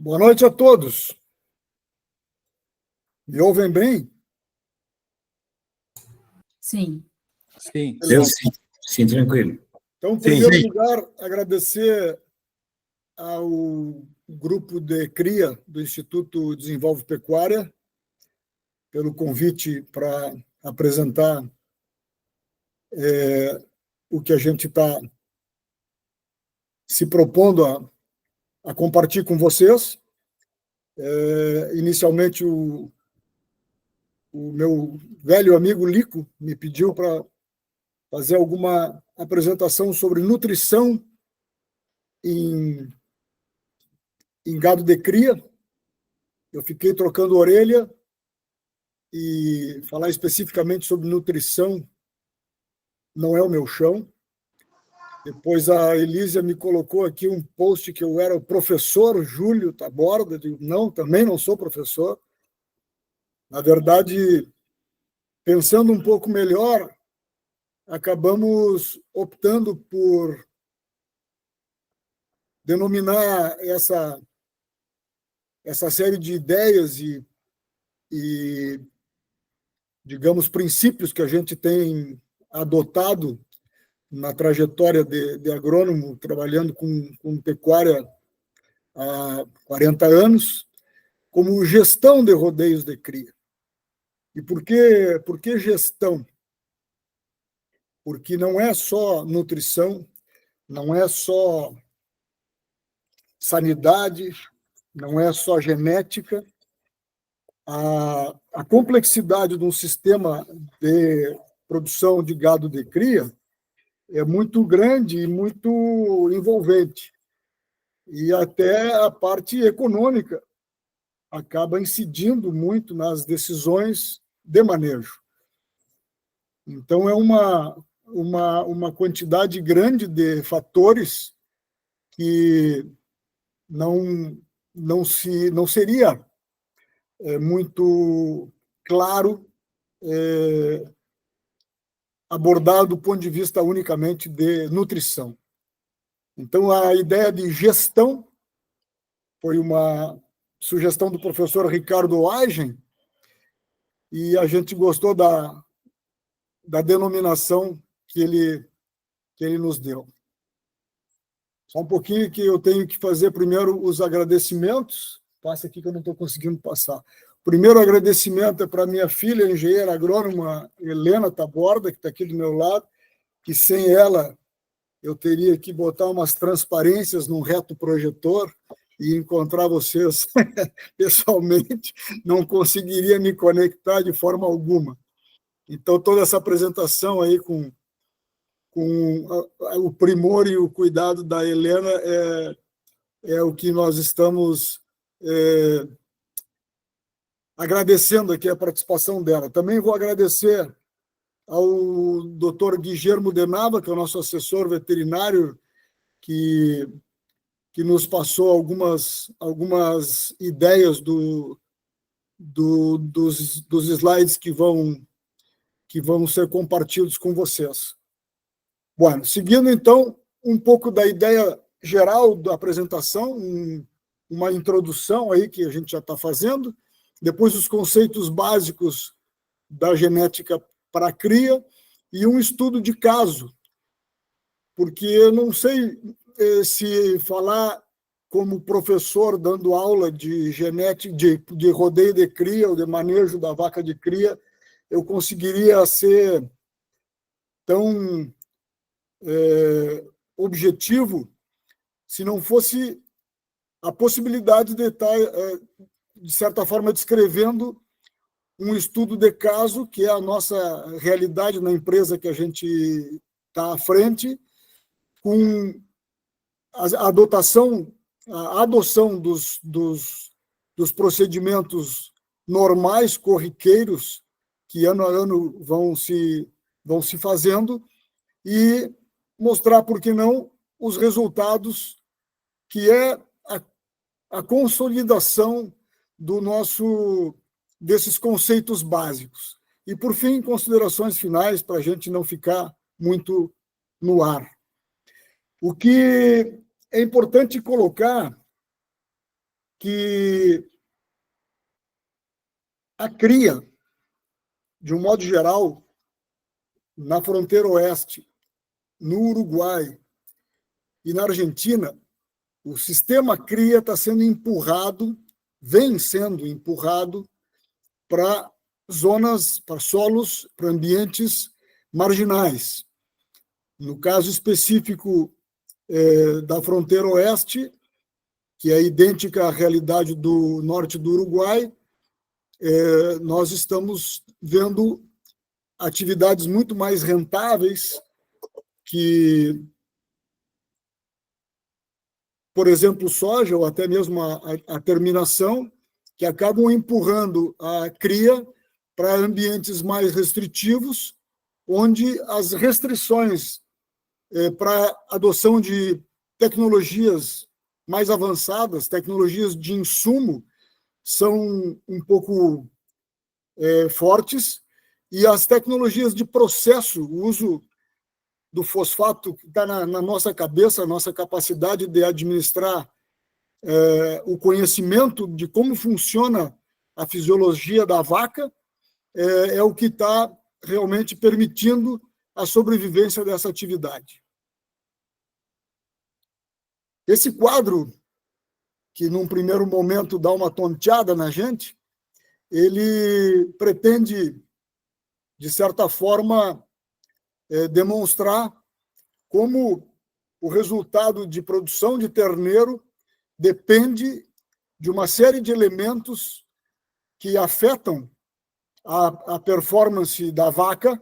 Boa noite a todos. Me ouvem bem? Sim. Sim. Eu sim, sim, tranquilo. Então, em primeiro lugar, agradecer ao grupo de CRIA do Instituto Desenvolve Pecuária pelo convite para apresentar o que a gente está se propondo a compartilhar com vocês. Inicialmente, o meu velho amigo Lico me pediu para fazer alguma apresentação sobre nutrição em gado de cria. Eu fiquei trocando orelha e falar especificamente sobre nutrição não é o meu chão. Depois a Elísia me colocou aqui um post que eu era o professor Júlio Taborda. Eu digo, não, também não sou professor. Na verdade, pensando um pouco melhor, acabamos optando por denominar essa série de ideias e, digamos, princípios que a gente tem adotado na trajetória de agrônomo, trabalhando com pecuária há 40 anos, como gestão de rodeios de cria. E por que gestão? Porque não é só nutrição, não é só sanidade, não é só genética. A complexidade de um sistema de produção de gado de cria é muito grande e muito envolvente. E até a parte econômica acaba incidindo muito nas decisões de manejo. Então, é uma quantidade grande de fatores que não seria muito claro abordado do ponto de vista unicamente de nutrição. Então, a ideia de gestão foi uma sugestão do professor Ricardo Aigen, e a gente gostou da denominação que ele nos deu. Só um pouquinho que eu tenho que fazer primeiro os agradecimentos. Passa aqui que eu não estou conseguindo passar. O primeiro agradecimento é para minha filha, a engenheira agrônoma Helena Taborda, que está aqui do meu lado, que sem ela eu teria que botar umas transparências num reto projetor e encontrar vocês pessoalmente, não conseguiria me conectar de forma alguma. Então, toda essa apresentação aí com o primor e o cuidado da Helena é o que nós estamos agradecendo aqui a participação dela. Também vou agradecer ao Dr. Guilhermo de Nava, que é o nosso assessor veterinário, que nos passou algumas ideias dos slides que vão ser compartilhados com vocês. Bom, seguindo, então, um pouco da ideia geral da apresentação, uma introdução aí que a gente já está fazendo, depois os conceitos básicos da genética para a cria e um estudo de caso, porque eu não sei se falar como professor dando aula de genética, de rodeio de cria ou de manejo da vaca de cria, eu conseguiria ser tão objetivo se não fosse a possibilidade de estar, de certa forma, descrevendo um estudo de caso, que é a nossa realidade na empresa que a gente está à frente, com a adoção dos procedimentos normais, corriqueiros, que ano a ano vão se fazendo, e mostrar, por que não, os resultados, que é a consolidação desses conceitos básicos. E, por fim, considerações finais, para a gente não ficar muito no ar. O que é importante colocar que a cria, de um modo geral, na fronteira oeste, no Uruguai e na Argentina, o sistema cria está sendo empurrado, vem sendo empurrado para zonas, para solos, para ambientes marginais. No caso específico da fronteira oeste, que é idêntica à realidade do norte do Uruguai, nós estamos vendo atividades muito mais rentáveis que, por exemplo, soja, ou até mesmo a terminação, que acabam empurrando a cria para ambientes mais restritivos, onde as restrições para a adoção de tecnologias mais avançadas, tecnologias de insumo, são um pouco fortes, e as tecnologias de processo, o uso do fosfato, que está na nossa cabeça, a nossa capacidade de administrar o conhecimento de como funciona a fisiologia da vaca, é o que está realmente permitindo a sobrevivência dessa atividade. Esse quadro, que num primeiro momento dá uma tonteada na gente, ele pretende, de certa forma, demonstrar como o resultado de produção de terneiro depende de uma série de elementos que afetam a performance da vaca,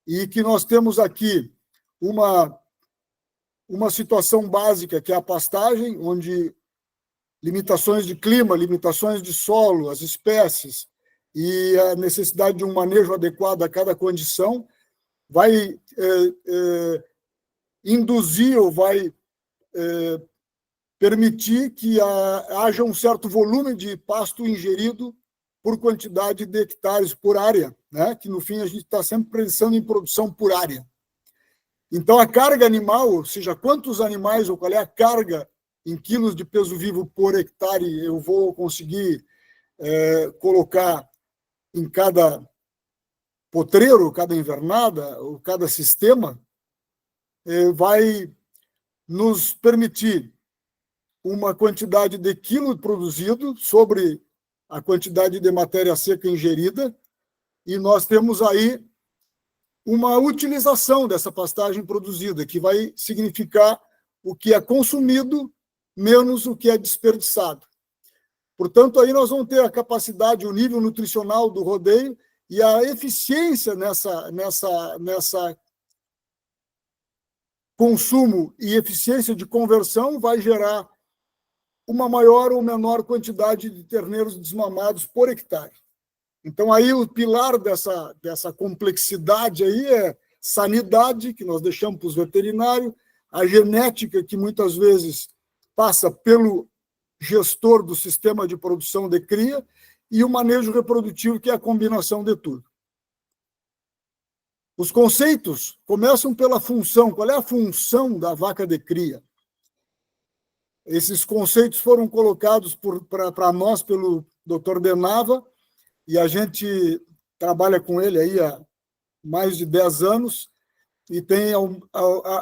e que nós temos aqui uma situação básica, que é a pastagem, onde limitações de clima, limitações de solo, as espécies e a necessidade de um manejo adequado a cada condição vai induzir ou vai permitir que haja um certo volume de pasto ingerido por quantidade de hectares por área, né? Que no fim a gente está sempre pensando em produção por área. Então, a carga animal, ou seja, quantos animais ou qual é a carga em quilos de peso vivo por hectare eu vou conseguir colocar em cada potreiro, cada invernada, ou cada sistema, vai nos permitir uma quantidade de quilo produzido sobre a quantidade de matéria seca ingerida, e nós temos aí uma utilização dessa pastagem produzida, que vai significar o que é consumido menos o que é desperdiçado. Portanto, aí nós vamos ter a capacidade, o nível nutricional do rodeio e a eficiência nessa consumo e eficiência de conversão vai gerar uma maior ou menor quantidade de terneiros desmamados por hectare. Então, aí o pilar dessa complexidade aí é sanidade, que nós deixamos para os veterinários, a genética, que muitas vezes passa pelo gestor do sistema de produção de cria, e o manejo reprodutivo, que é a combinação de tudo. Os conceitos começam pela função. Qual é a função da vaca de cria? Esses conceitos foram colocados para nós pelo Dr. Benava, e a gente trabalha com ele aí há mais de 10 anos e tem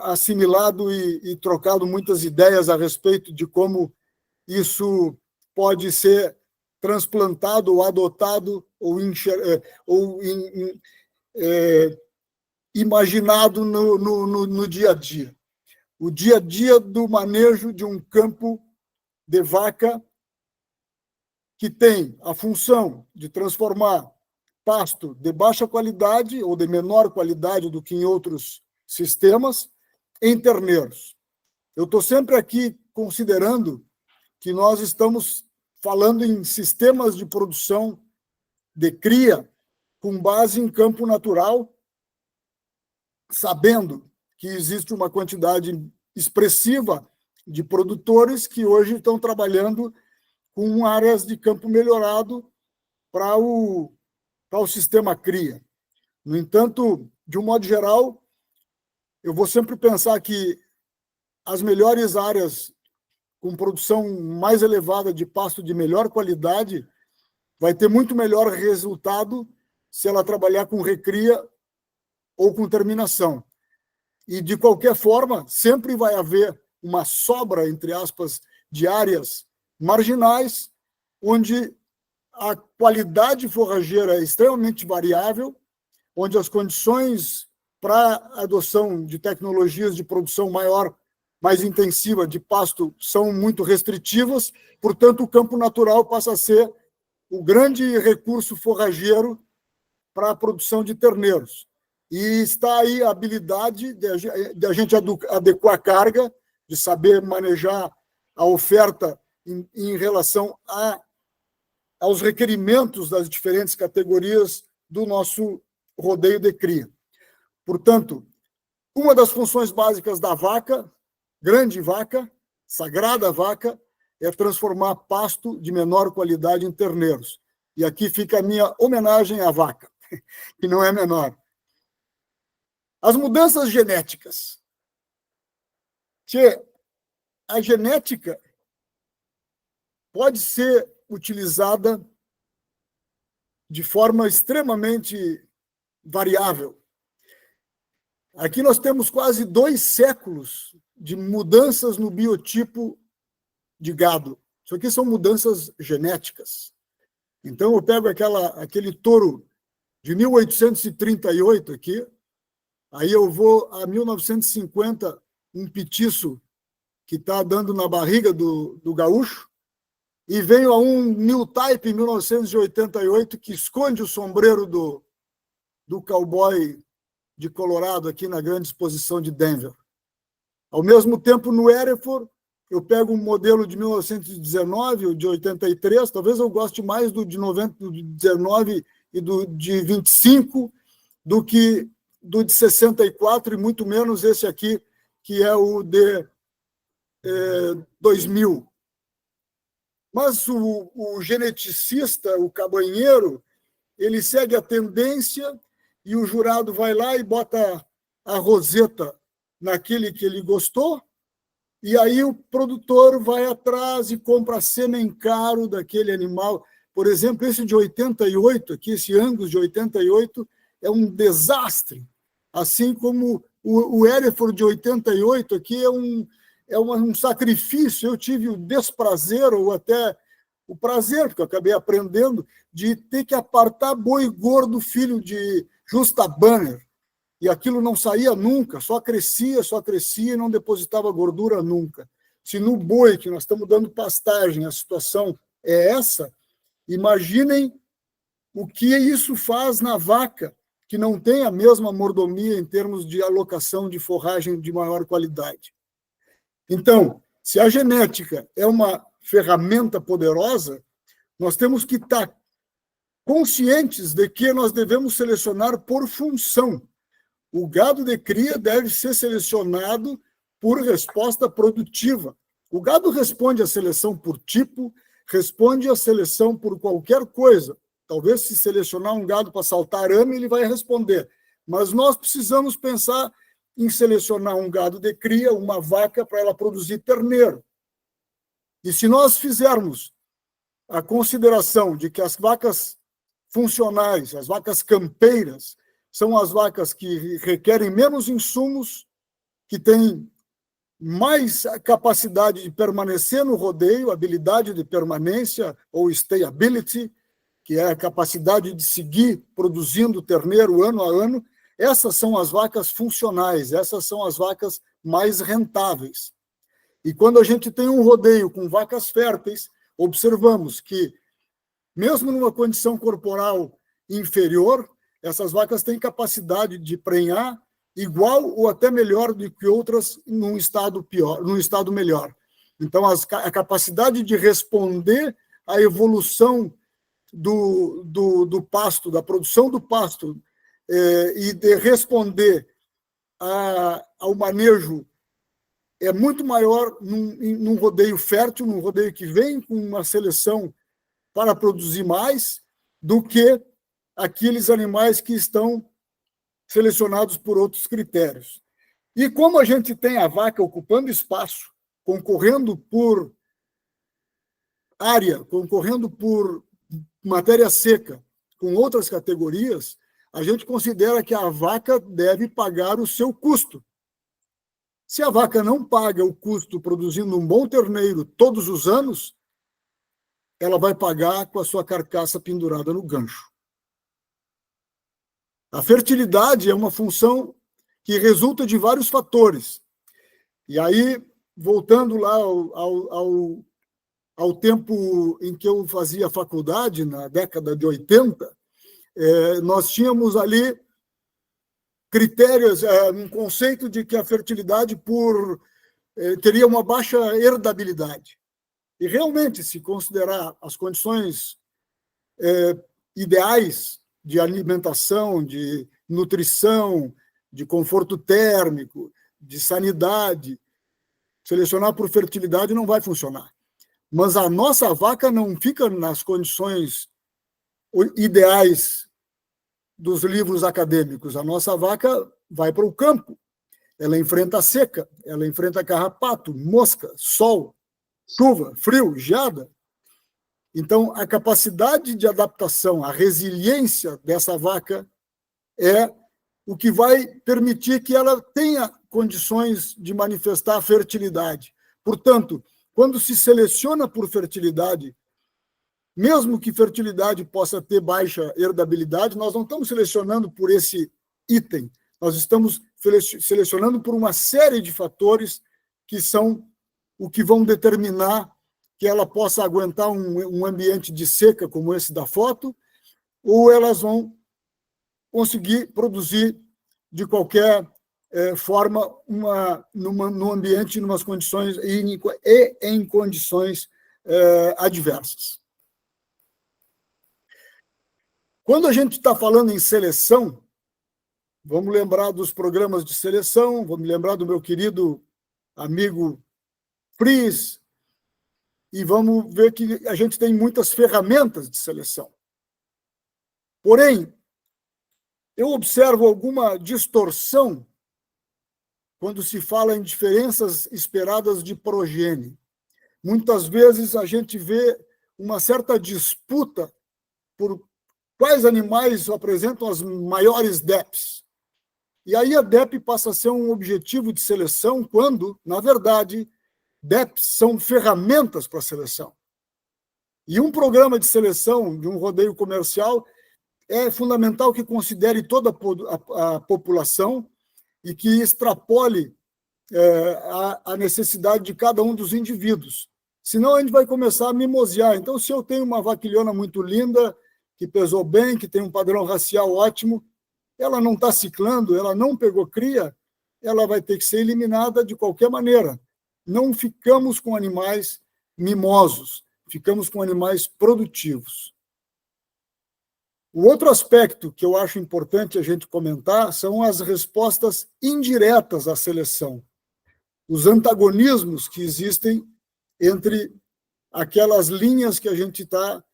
assimilado e trocado muitas ideias a respeito de como isso pode ser transplantado ou adotado ou imaginado no dia a dia. O dia a dia do manejo de um campo de vaca que tem a função de transformar pasto de baixa qualidade ou de menor qualidade do que em outros sistemas em terneiros. Eu estou sempre aqui considerando que nós estamos falando em sistemas de produção de cria com base em campo natural, sabendo que existe uma quantidade expressiva de produtores que hoje estão trabalhando com áreas de campo melhorado para o sistema cria. No entanto, de um modo geral, eu vou sempre pensar que as melhores áreas com produção mais elevada de pasto de melhor qualidade, vai ter muito melhor resultado se ela trabalhar com recria ou com terminação. E, de qualquer forma, sempre vai haver uma sobra, entre aspas, de áreas marginais, onde a qualidade forrageira é extremamente variável, onde as condições para a adoção de tecnologias de produção maior, mais intensiva de pasto são muito restritivas, portanto, o campo natural passa a ser o grande recurso forrageiro para a produção de terneiros. E está aí a habilidade de a gente adequar a carga, de saber manejar a oferta em relação aos requerimentos das diferentes categorias do nosso rodeio de cria. Portanto, uma das funções básicas da vaca, grande vaca, sagrada vaca, é transformar pasto de menor qualidade em terneiros. E aqui fica a minha homenagem à vaca, que não é menor. As mudanças genéticas. A genética pode ser utilizada de forma extremamente variável. Aqui nós temos quase 2 séculos de mudanças no biotipo de gado. Isso aqui são mudanças genéticas. Então, eu pego aquele touro de 1838 aqui, aí eu vou a 1950, um petiço que está dando na barriga do gaúcho, e venho a um New Type em 1988, que esconde o sombreiro do cowboy de Colorado aqui na grande exposição de Denver. Ao mesmo tempo, no Hereford, eu pego um modelo de 1919 ou de 83, talvez eu goste mais do de 19 e do de 25 do que do de 64, e muito menos esse aqui, que é o de 2000. Mas o geneticista, o cabanheiro, ele segue a tendência e o jurado vai lá e bota a roseta naquele que ele gostou, e aí o produtor vai atrás e compra sêmen caro daquele animal. Por exemplo, esse de 88, aqui, esse Angus de 88, é um desastre. Assim como o Hereford de 88 aqui é um sacrifício. Eu tive o desprazer, ou até o prazer, porque eu acabei aprendendo, de ter que apartar boi gordo, filho de Justa Banner. E aquilo não saía nunca, só crescia e não depositava gordura nunca. Se no boi, que nós estamos dando pastagem, a situação é essa, imaginem o que isso faz na vaca, que não tem a mesma mordomia em termos de alocação de forragem de maior qualidade. Então, se a genética é uma ferramenta poderosa, nós temos que estar conscientes de que nós devemos selecionar por função. O gado de cria deve ser selecionado por resposta produtiva. O gado responde à seleção por tipo, responde à seleção por qualquer coisa. Talvez, se selecionar um gado para saltar arame, ele vai responder. Mas nós precisamos pensar em selecionar um gado de cria, uma vaca, para ela produzir terneiro. E se nós fizermos a consideração de que as vacas funcionais, as vacas campeiras, são as vacas que requerem menos insumos, que têm mais capacidade de permanecer no rodeio, habilidade de permanência, ou stayability, que é a capacidade de seguir produzindo terneiro ano a ano. Essas são as vacas funcionais, essas são as vacas mais rentáveis. E quando a gente tem um rodeio com vacas férteis, observamos que, mesmo numa condição corporal inferior, essas vacas têm capacidade de prenhar igual ou até melhor do que outras num estado pior, num estado melhor. Então, a capacidade de responder à evolução do pasto, da produção do pasto, e de responder ao manejo é muito maior num rodeio fértil, num rodeio que vem com uma seleção para produzir mais, do que aqueles animais que estão selecionados por outros critérios. E como a gente tem a vaca ocupando espaço, concorrendo por área, concorrendo por matéria seca com outras categorias, a gente considera que a vaca deve pagar o seu custo. Se a vaca não paga o custo produzindo um bom terneiro todos os anos, ela vai pagar com a sua carcaça pendurada no gancho. A fertilidade é uma função que resulta de vários fatores. E aí, voltando lá ao tempo em que eu fazia faculdade, na década de 80, nós tínhamos ali critérios, um conceito de que a fertilidade teria uma baixa herdabilidade. E realmente, se considerar as condições ideais de alimentação, de nutrição, de conforto térmico, de sanidade, selecionar por fertilidade não vai funcionar. Mas a nossa vaca não fica nas condições ideais dos livros acadêmicos. A nossa vaca vai para o campo. Ela enfrenta a seca, ela enfrenta carrapato, mosca, sol, chuva, frio, geada. Então, a capacidade de adaptação, a resiliência dessa vaca é o que vai permitir que ela tenha condições de manifestar a fertilidade. Portanto, quando se seleciona por fertilidade, mesmo que fertilidade possa ter baixa herdabilidade, nós não estamos selecionando por esse item, nós estamos selecionando por uma série de fatores que são o que vão determinar que ela possa aguentar um ambiente de seca como esse da foto, ou elas vão conseguir produzir de qualquer forma num ambiente, em condições em condições adversas. Quando a gente está falando em seleção, vamos lembrar dos programas de seleção, vamos lembrar do meu querido amigo Fries, e vamos ver que a gente tem muitas ferramentas de seleção. Porém, eu observo alguma distorção quando se fala em diferenças esperadas de progênie. Muitas vezes a gente vê uma certa disputa por quais animais apresentam as maiores DEPs. E aí a DEP passa a ser um objetivo de seleção quando, na verdade, DEPs são ferramentas para a seleção. E um programa de seleção de um rodeio comercial é fundamental que considere toda a população e que extrapole a necessidade de cada um dos indivíduos. Senão a gente vai começar a mimosear. Então, se eu tenho uma vaquilhona muito linda, que pesou bem, que tem um padrão racial ótimo, ela não está ciclando, ela não pegou cria, ela vai ter que ser eliminada de qualquer maneira. Não ficamos com animais mimosos, ficamos com animais produtivos. O outro aspecto que eu acho importante a gente comentar são as respostas indiretas à seleção, os antagonismos que existem entre aquelas linhas que a gente está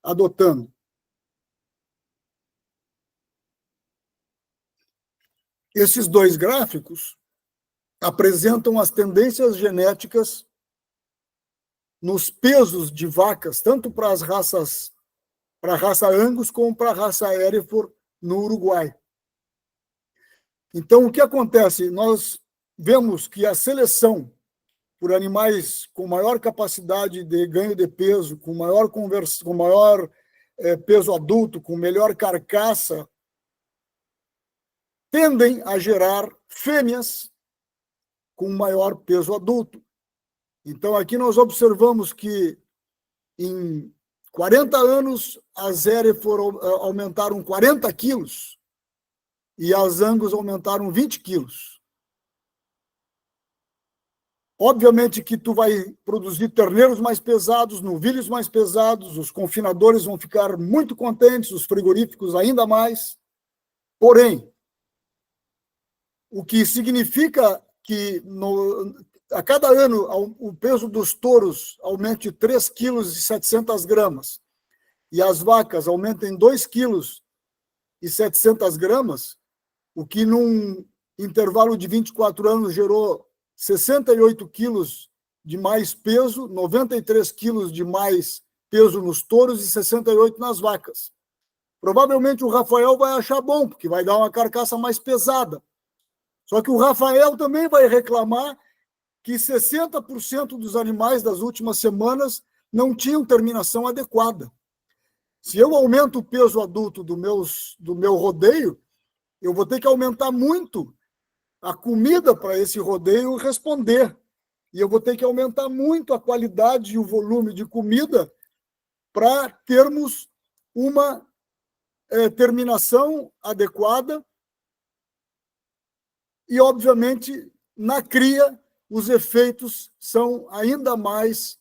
adotando. Esses dois gráficos apresentam as tendências genéticas nos pesos de vacas, tanto para as raças, para a raça Angus como para a raça Hereford no Uruguai. Então, o que acontece? Nós vemos que a seleção por animais com maior capacidade de ganho de peso, com maior peso adulto, com melhor carcaça, tendem a gerar fêmeas com maior peso adulto. Então, aqui nós observamos que em 40 anos, as Hereford aumentaram 40 quilos e as Angus aumentaram 20 quilos. Obviamente que tu vai produzir terneiros mais pesados, novilhos mais pesados, os confinadores vão ficar muito contentes, os frigoríficos ainda mais. Porém, o que significa que a cada ano o peso dos touros aumente 3,7 kg e as vacas aumentem 2,7 kg, o que num intervalo de 24 anos gerou 68 quilos de mais peso, 93 quilos de mais peso nos touros e 68 nas vacas. Provavelmente o Rafael vai achar bom, porque vai dar uma carcaça mais pesada. Só que o Rafael também vai reclamar que 60% dos animais das últimas semanas não tinham terminação adequada. Se eu aumento o peso adulto do meu rodeio, eu vou ter que aumentar muito a comida para esse rodeio responder. E eu vou ter que aumentar muito a qualidade e o volume de comida para termos uma terminação adequada. E, obviamente, na cria, os efeitos são ainda mais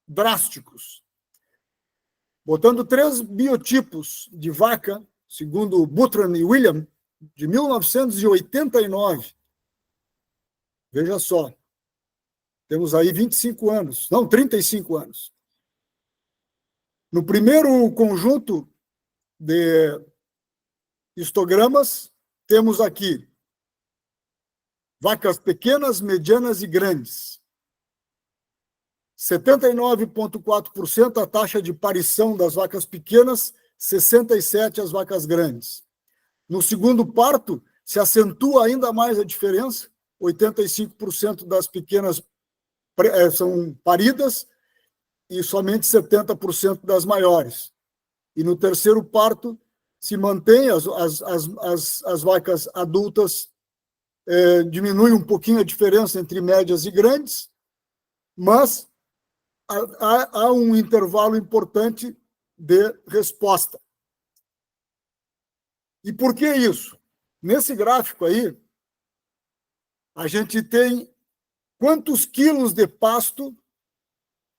drásticos. Botando 3 biotipos de vaca, segundo Buttram e William, de 1989. Veja só, temos aí 25 anos, não, 35 anos. No primeiro conjunto de histogramas, temos aqui vacas pequenas, medianas e grandes. 79,4% a taxa de parição das vacas pequenas, 67% as vacas grandes. No segundo parto, se acentua ainda mais a diferença, 85% das pequenas são paridas e somente 70% das maiores. E no terceiro parto, se mantém as vacas adultas, diminui um pouquinho a diferença entre médias e grandes, mas há um intervalo importante de resposta. E por que isso? Nesse gráfico aí, a gente tem quantos quilos de pasto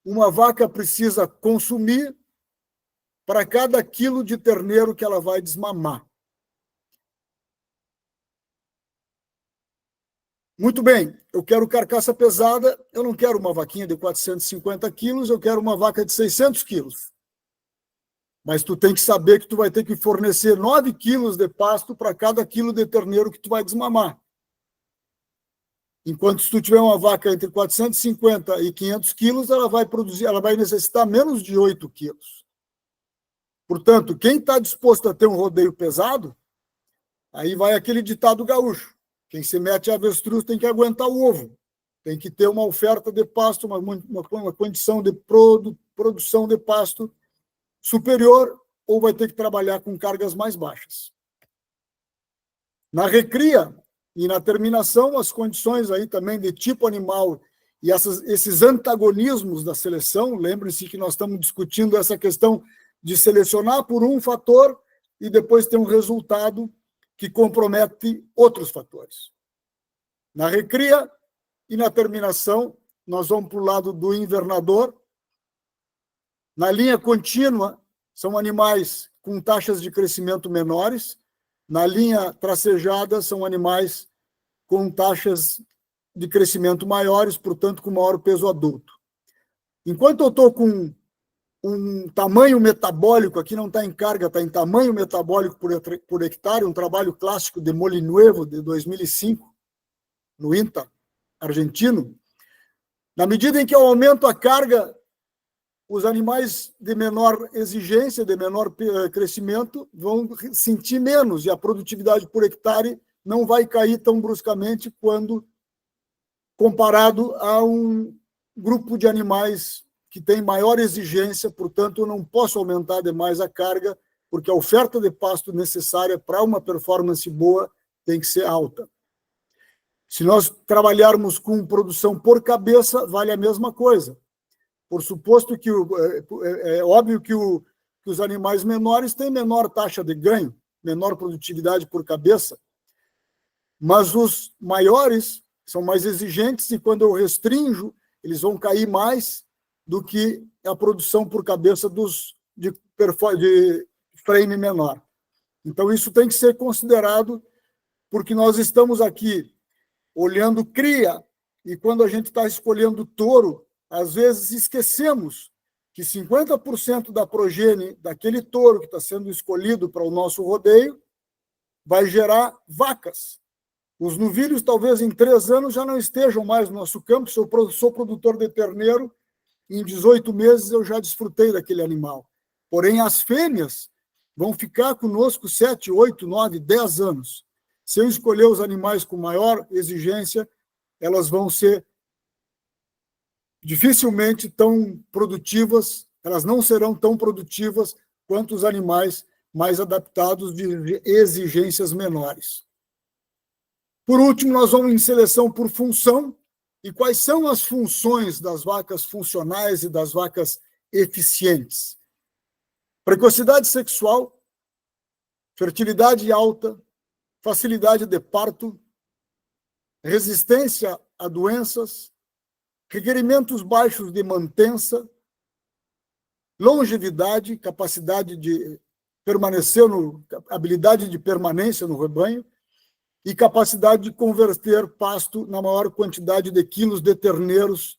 uma vaca precisa consumir para cada quilo de terneiro que ela vai desmamar. Muito bem, eu quero carcaça pesada, eu não quero uma vaquinha de 450 quilos, eu quero uma vaca de 600 quilos. Mas tu tem que saber que tu vai ter que fornecer 9 quilos de pasto para cada quilo de terneiro que tu vai desmamar. Enquanto se tu tiver uma vaca entre 450 e 500 quilos, ela vai necessitar menos de 8 quilos. Portanto, quem está disposto a ter um rodeio pesado, aí vai aquele ditado gaúcho. Quem se mete a avestruz tem que aguentar o ovo. Tem que ter uma oferta de pasto, uma condição de produção de pasto superior, ou vai ter que trabalhar com cargas mais baixas. Na recria e na terminação, as condições aí também de tipo animal e esses antagonismos da seleção, lembrem-se que nós estamos discutindo essa questão de selecionar por um fator e depois ter um resultado que compromete outros fatores. Na recria e na terminação, nós vamos para o lado do invernador. Na linha contínua, são animais com taxas de crescimento menores. Na linha tracejada, são animais com taxas de crescimento maiores, portanto, com maior peso adulto. Enquanto eu estou com um tamanho metabólico, aqui não está em carga, está em tamanho metabólico por hectare, um trabalho clássico de Molinuevo, de 2005, no INTA argentino. Na medida em que eu aumento a carga, os animais de menor exigência, de menor crescimento, vão sentir menos, e a produtividade por hectare não vai cair tão bruscamente quando comparado a um grupo de animais que tem maior exigência, portanto, eu não posso aumentar demais a carga, porque a oferta de pasto necessária para uma performance boa tem que ser alta. Se nós trabalharmos com produção por cabeça, vale a mesma coisa. Por suposto que é óbvio que os animais menores têm menor taxa de ganho, menor produtividade por cabeça, mas os maiores são mais exigentes e quando eu restringo, eles vão cair mais do que a produção por cabeça de frame menor. Então, isso tem que ser considerado, porque nós estamos aqui olhando cria, e quando a gente está escolhendo touro, às vezes esquecemos que 50% da progênie daquele touro que está sendo escolhido para o nosso rodeio vai gerar vacas. Os novilhos, talvez em 3 anos, já não estejam mais no nosso campo. Sou produtor de terneiro, em 18 meses eu já desfrutei daquele animal. Porém, as fêmeas vão ficar conosco 7, 8, 9, 10 anos. Se eu escolher os animais com maior exigência, elas vão ser dificilmente tão produtivas, elas não serão tão produtivas quanto os animais mais adaptados de exigências menores. Por último, nós vamos em seleção por função. E quais são as funções das vacas funcionais e das vacas eficientes? Precocidade sexual, fertilidade alta, facilidade de parto, resistência a doenças, requerimentos baixos de mantença, longevidade, capacidade de permanecer, habilidade de permanência no rebanho, e capacidade de converter pasto na maior quantidade de quilos de terneiros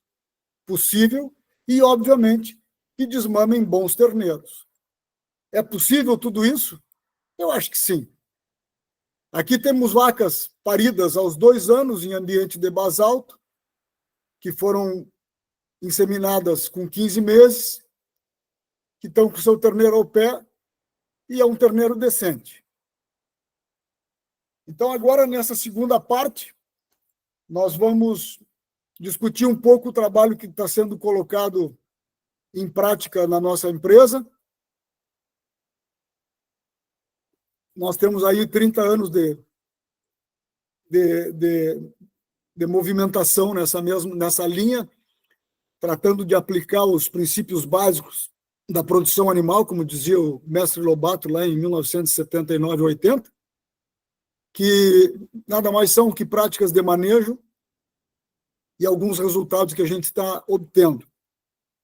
possível e, obviamente, que desmamem bons terneiros. É possível tudo isso? Eu acho que sim. Aqui temos vacas paridas aos 2 anos em ambiente de basalto, que foram inseminadas com 15 meses, que estão com seu terneiro ao pé, e é um terneiro decente. Então, agora, nessa segunda parte, nós vamos discutir um pouco o trabalho que está sendo colocado em prática na nossa empresa. Nós temos aí 30 anos de movimentação nessa linha, tratando de aplicar os princípios básicos da produção animal, como dizia o mestre Lobato lá em 1979, 80, que nada mais são que práticas de manejo e alguns resultados que a gente está obtendo.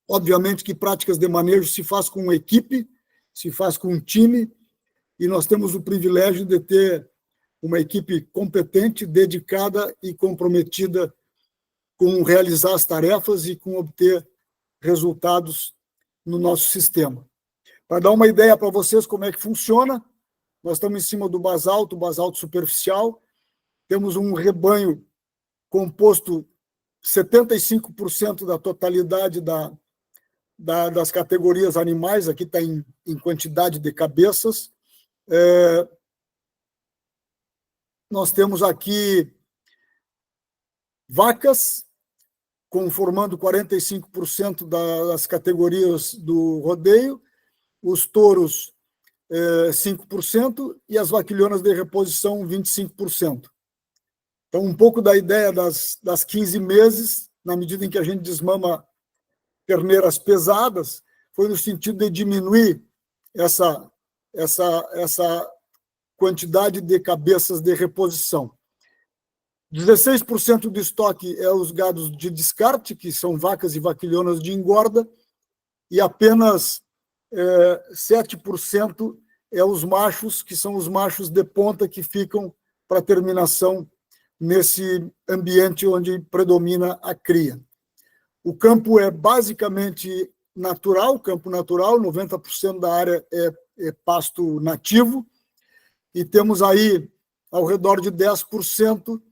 Obviamente que práticas de manejo se faz com uma equipe, se faz com um time, e nós temos o privilégio de ter uma equipe competente, dedicada e comprometida com realizar as tarefas e com obter resultados no nosso sistema. Para dar uma ideia para vocês como é que funciona, nós estamos em cima do basalto superficial, temos um rebanho composto 75% da totalidade das categorias animais, aqui está em quantidade de cabeças. Nós temos aqui vacas, conformando 45% das categorias do rodeio, os touros 5% e as vaquilhonas de reposição 25%. Então, um pouco da ideia das 15 meses, na medida em que a gente desmama terneiras pesadas, foi no sentido de diminuir essa quantidade de cabeças de reposição. 16% do estoque é os gados de descarte, que são vacas e vaquilhonas de engorda, e apenas 7% é os machos, que são os machos de ponta que ficam para terminação nesse ambiente onde predomina a cria. O campo é basicamente natural, campo natural, 90% da área é pasto nativo, e temos aí ao redor de 10%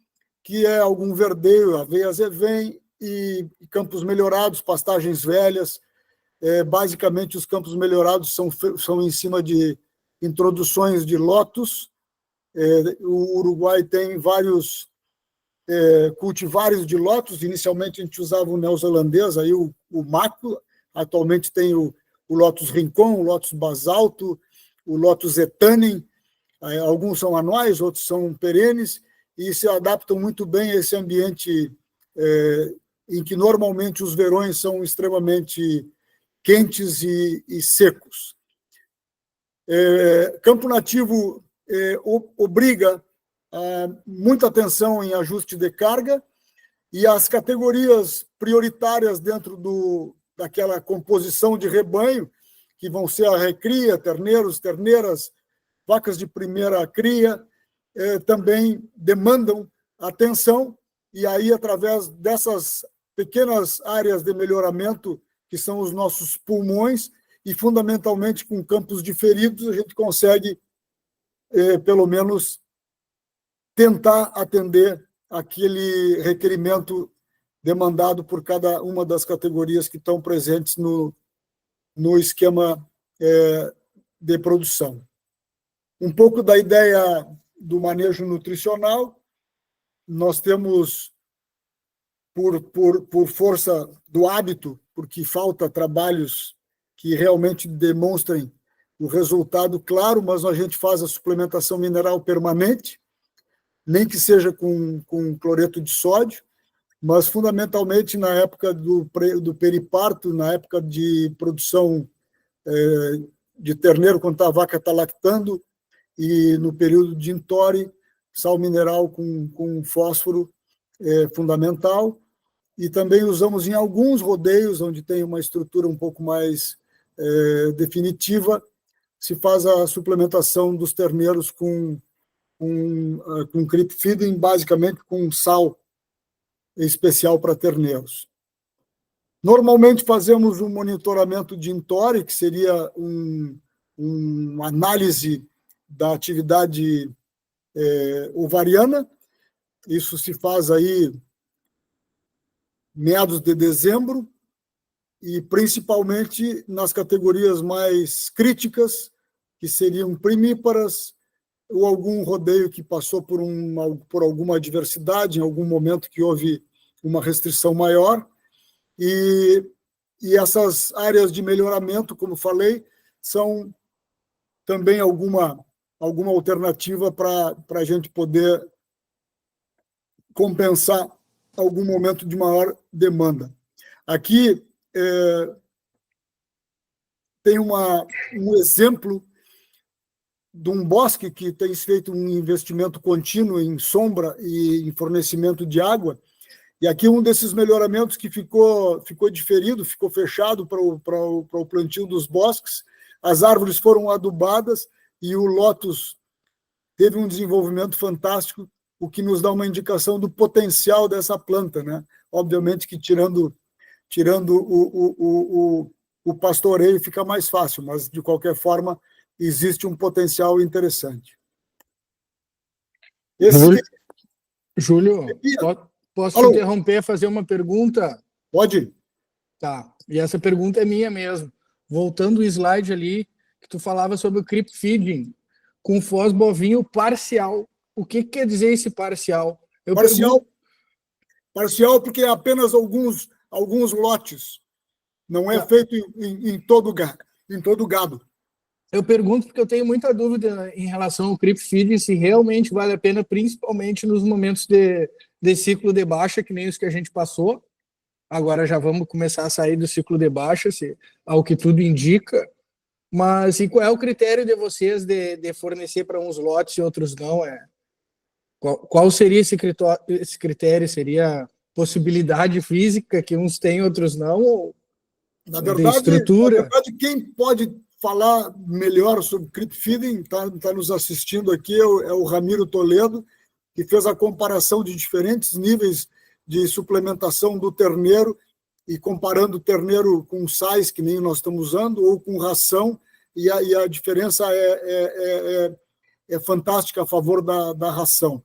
que é algum verdeio, aveias evém e campos melhorados, pastagens velhas. Basicamente, os campos melhorados são em cima de introduções de lotos. O Uruguai tem vários cultivares de lotos. Inicialmente, a gente usava o neozelandês, aí o maco. Atualmente tem o lotus rincon, o lotus basalto, o lotus etanem. Alguns são anuais, outros são perenes, e se adaptam muito bem a esse ambiente em que normalmente os verões são extremamente quentes e secos. Campo nativo obriga muita atenção em ajuste de carga, e as categorias prioritárias dentro daquela composição de rebanho, que vão ser a recria, terneiros, terneiras, vacas de primeira cria, também demandam atenção, e aí, através dessas pequenas áreas de melhoramento, que são os nossos pulmões, e fundamentalmente com campos diferidos, a gente consegue, pelo menos, tentar atender aquele requerimento demandado por cada uma das categorias que estão presentes no esquema de produção. Um pouco da ideia do manejo nutricional, nós temos, por força do hábito, porque falta trabalhos que realmente demonstrem o resultado claro, mas a gente faz a suplementação mineral permanente, nem que seja com cloreto de sódio, mas fundamentalmente na época do periparto, na época de produção de terneiro, quando a vaca está lactando, e no período de intore, sal mineral com fósforo fundamental, e também usamos em alguns rodeios, onde tem uma estrutura um pouco mais definitiva, se faz a suplementação dos terneiros com creep feeding, basicamente com sal especial para terneiros. Normalmente fazemos um monitoramento de intore, que seria uma análise da atividade ovariana. Isso se faz aí meados de dezembro, e principalmente nas categorias mais críticas, que seriam primíparas, ou algum rodeio que passou por alguma adversidade, em algum momento que houve uma restrição maior. E essas áreas de melhoramento, como falei, são também alguma alternativa para a gente poder compensar algum momento de maior demanda. Aqui tem um exemplo de um bosque que tem feito um investimento contínuo em sombra e em fornecimento de água, e aqui um desses melhoramentos que ficou diferido, ficou fechado para o plantio dos bosques. As árvores foram adubadas e o lótus teve um desenvolvimento fantástico, o que nos dá uma indicação do potencial dessa planta, né? Obviamente que tirando o pastoreio fica mais fácil, mas de qualquer forma existe um potencial interessante. Júlio, posso te interromper, fazer uma pergunta? Pode. Tá, e essa pergunta é minha mesmo. Voltando o slide ali, que tu falava sobre o creep feeding com fós bovinho parcial. O que quer dizer esse parcial? Parcial porque é apenas alguns lotes. Não é feito em todo gado. Eu pergunto porque eu tenho muita dúvida em relação ao creep feeding, se realmente vale a pena, principalmente nos momentos de ciclo de baixa, que nem os que a gente passou. Agora já vamos começar a sair do ciclo de baixa, ao que tudo indica. Mas e qual é o critério de vocês de fornecer para uns lotes e outros não? Qual seria esse critério? Seria possibilidade física, que uns têm, outros não? Ou na verdade, quem pode falar melhor sobre creep feeding, está nos assistindo aqui, é o Ramiro Toledo, que fez a comparação de diferentes níveis de suplementação do terneiro, e comparando o terneiro com sais, que nem nós estamos usando, ou com ração, e a diferença é fantástica a favor da ração.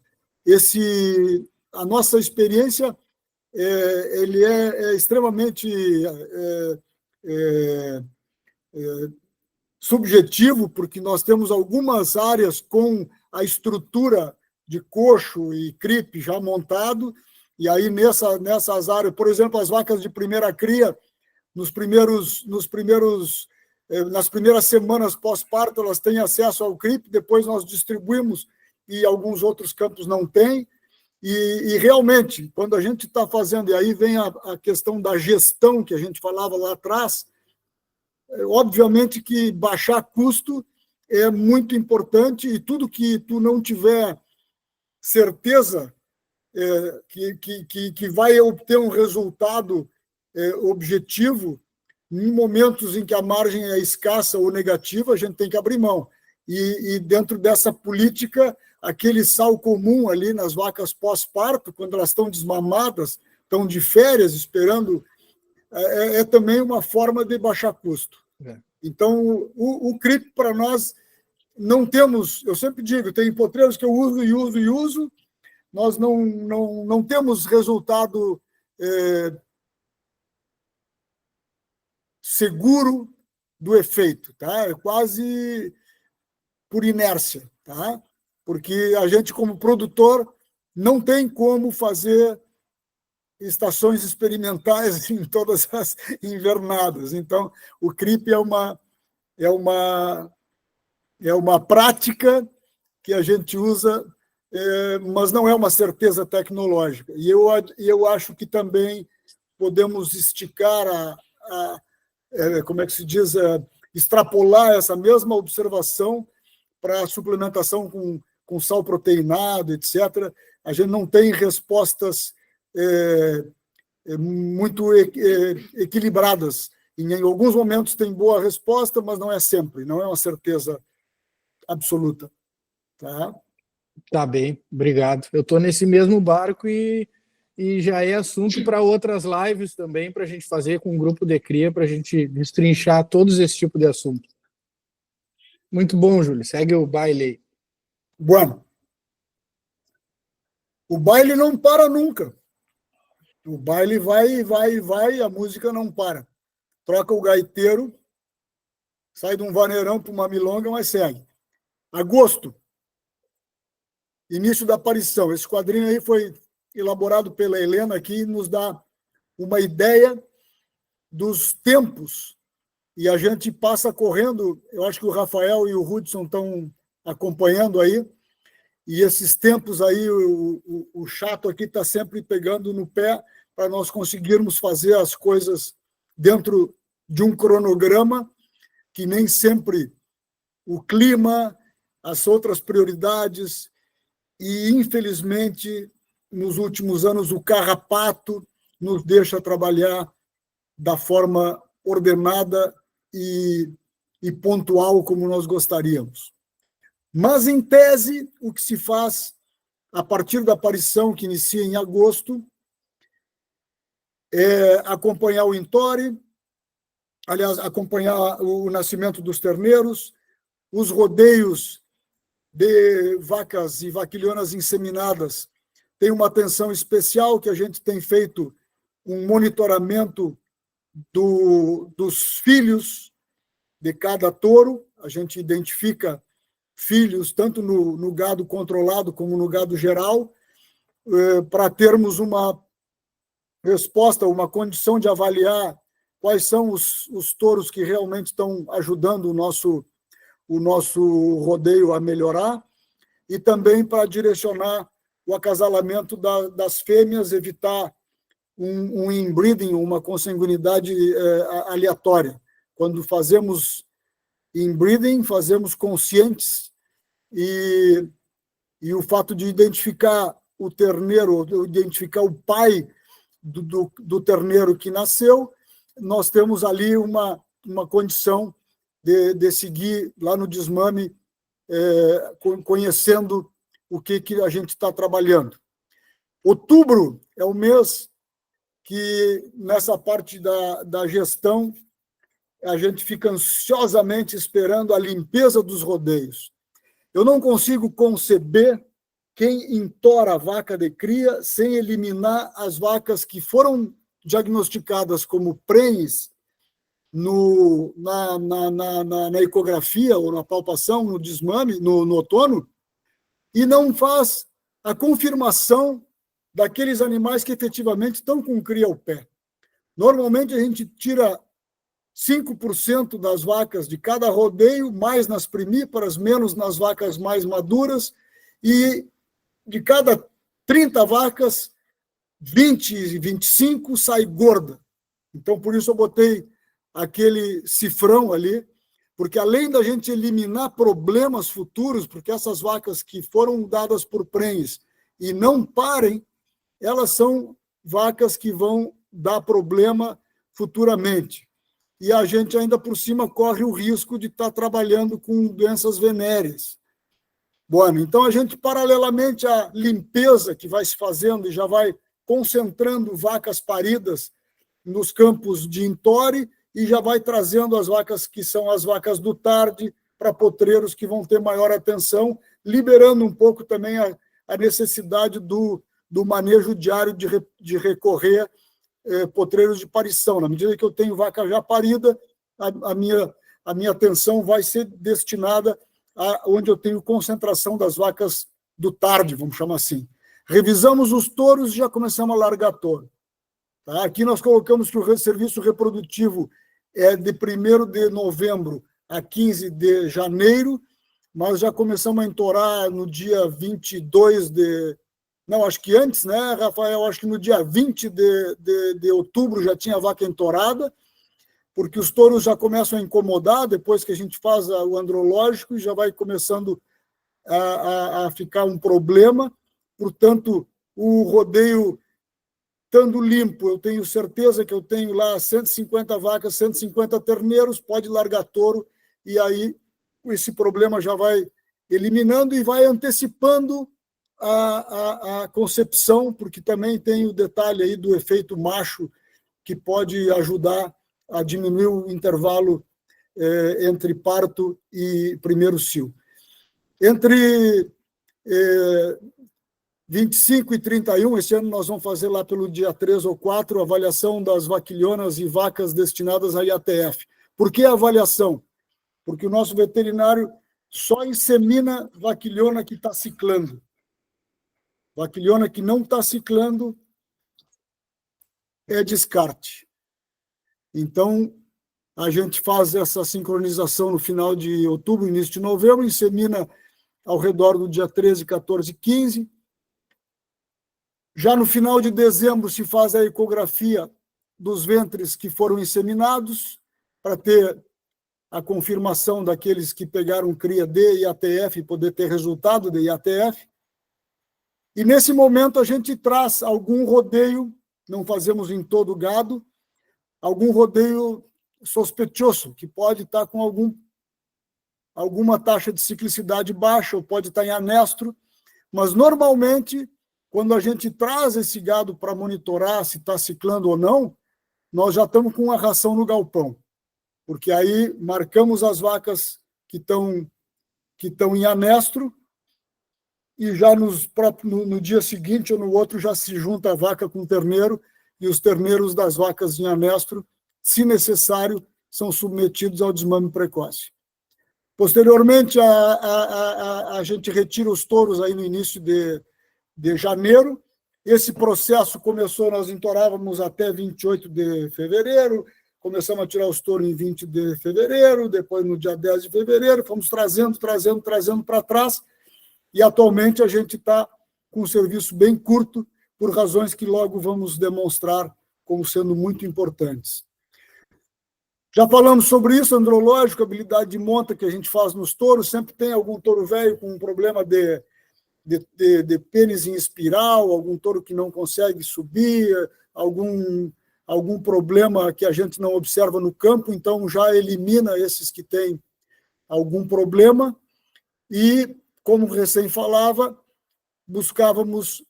A nossa experiência ele é extremamente subjetivo, porque nós temos algumas áreas com a estrutura de coxo e creep já montado, e aí nessas áreas, por exemplo, as vacas de primeira cria, nas primeiras semanas pós-parto, elas têm acesso ao creep, depois nós distribuímos e alguns outros campos não têm, e realmente, quando a gente está fazendo, e aí vem a questão da gestão que a gente falava lá atrás, obviamente que baixar custo é muito importante, e tudo que tu não tiver certeza que vai obter um resultado objetivo, em momentos em que a margem é escassa ou negativa, a gente tem que abrir mão. E dentro dessa política, aquele sal comum ali nas vacas pós-parto, quando elas estão desmamadas, estão de férias, esperando, é também uma forma de baixar custo. Então, o creep, para nós, não temos, eu sempre digo, tem potreiros que eu uso, nós não temos resultado seguro do efeito, tá? É quase por inércia, tá? Porque a gente, como produtor, não tem como fazer estações experimentais em todas as invernadas. Então, o CRIP é uma prática que a gente usa, mas não é uma certeza tecnológica. E eu acho que também podemos esticar como é que se diz, extrapolar essa mesma observação para a suplementação com sal proteinado, etc. A gente não tem respostas muito equilibradas. Em alguns momentos tem boa resposta, mas não é sempre, não é uma certeza absoluta. Tá? Tá bem, obrigado. Eu estou nesse mesmo barco e já é assunto para outras lives também, para a gente fazer com o grupo de cria, para a gente destrinchar todos esse tipo de assunto. Muito bom, Júlio. Segue o baile aí. Bueno. O baile não para nunca. O baile vai, a música não para. Troca o gaiteiro, sai de um vaneirão para uma milonga, mas segue. Agosto, início da aparição. Esse quadrinho aí foi elaborado pela Helena aqui, nos dá uma ideia dos tempos. E a gente passa correndo, eu acho que o Rafael e o Hudson estão acompanhando aí, e esses tempos aí, o chato aqui está sempre pegando no pé para nós conseguirmos fazer as coisas dentro de um cronograma, que nem sempre o clima, as outras prioridades, e, infelizmente, nos últimos anos, o carrapato nos deixa trabalhar da forma ordenada e pontual como nós gostaríamos. Mas, em tese, o que se faz a partir da aparição, que inicia em agosto, é acompanhar o Intore, aliás, acompanhar o nascimento dos terneiros, os rodeios de vacas e vaquilhonas inseminadas. Tem uma atenção especial que a gente tem feito um monitoramento dos filhos de cada touro. A gente identifica filhos tanto no gado controlado como no gado geral, para termos uma resposta, uma condição de avaliar quais são os touros que realmente estão ajudando o nosso rodeio a melhorar, e também para direcionar o acasalamento das fêmeas, evitar um inbreeding, uma consanguinidade aleatória. Quando fazemos inbreeding, fazemos conscientes, e o fato de identificar o terneiro, identificar o pai do terneiro que nasceu, nós temos ali uma condição de seguir lá no desmame, conhecendo o que a gente está trabalhando. Outubro é o mês que, nessa parte da gestão, a gente fica ansiosamente esperando a limpeza dos rodeios. Eu não consigo conceber quem entora a vaca de cria sem eliminar as vacas que foram diagnosticadas como prenhes na ecografia ou na palpação, no desmame, no outono, e não faz a confirmação daqueles animais que efetivamente estão com cria ao pé. Normalmente a gente tira 5% das vacas de cada rodeio, mais nas primíparas, menos nas vacas mais maduras, e de cada 30 vacas, 20 e 25 sai gorda. Então, por isso eu botei aquele cifrão ali, porque além da gente eliminar problemas futuros, porque essas vacas que foram dadas por prenhes e não parem, elas são vacas que vão dar problema futuramente. E a gente ainda por cima corre o risco de estar trabalhando com doenças venéreas. Bom, então a gente, paralelamente à limpeza que vai se fazendo e já vai concentrando vacas paridas nos campos de Intore, e já vai trazendo as vacas que são as vacas do tarde para potreiros que vão ter maior atenção, liberando um pouco também a necessidade do manejo diário de recorrer potreiros de parição. Na medida que eu tenho vaca já parida, a minha atenção vai ser destinada a onde eu tenho concentração das vacas do tarde, vamos chamar assim. Revisamos os touros e já começamos a largar touro. Tá? Aqui nós colocamos que o serviço reprodutivo é de 1º de novembro a 15 de janeiro, mas já começamos a entorar no dia 22 de... Não, acho que antes, né, Rafael? Acho que no dia 20 de outubro já tinha vaca entorada, porque os touros já começam a incomodar depois que a gente faz o andrológico e já vai começando a ficar um problema. Portanto, o rodeio estando limpo, eu tenho certeza que eu tenho lá 150 vacas, 150 terneiros, pode largar touro, e aí esse problema já vai eliminando e vai antecipando a concepção, porque também tem o detalhe aí do efeito macho, que pode ajudar a diminuir o intervalo entre parto e primeiro cio. Entre 25 e 31, esse ano nós vamos fazer lá pelo dia 3 ou 4, a avaliação das vaquilhonas e vacas destinadas à IATF. Por que a avaliação? Porque o nosso veterinário só insemina vaquilhona que está ciclando. Vaquilhona que não está ciclando é descarte. Então, a gente faz essa sincronização no final de outubro, início de novembro, insemina ao redor do dia 13, 14, 15. Já no final de dezembro se faz a ecografia dos ventres que foram inseminados, para ter a confirmação daqueles que pegaram cria de IATF e poder ter resultado de IATF. E nesse momento a gente traz algum rodeio, não fazemos em todo o gado, algum rodeio sospeitoso, que pode estar com alguma taxa de ciclicidade baixa, ou pode estar em anestro, mas normalmente, quando a gente traz esse gado para monitorar se está ciclando ou não, nós já estamos com a ração no galpão, porque aí marcamos as vacas que estão em anestro, e já no dia seguinte ou no outro já se junta a vaca com o terneiro, e os terneiros das vacas em anestro, se necessário, são submetidos ao desmame precoce. Posteriormente, a gente retira os touros aí no início de janeiro. Esse processo começou, nós entorávamos até 28 de fevereiro, começamos a tirar os touros em 20 de fevereiro, depois no dia 10 de fevereiro, fomos trazendo para trás, e atualmente a gente está com um serviço bem curto, por razões que logo vamos demonstrar como sendo muito importantes. Já falamos sobre isso, andrológico, habilidade de monta que a gente faz nos touros, sempre tem algum touro velho com um problema de pênis em espiral, algum touro que não consegue subir, algum problema que a gente não observa no campo, então já elimina esses que têm algum problema, e, como recém falava, buscamos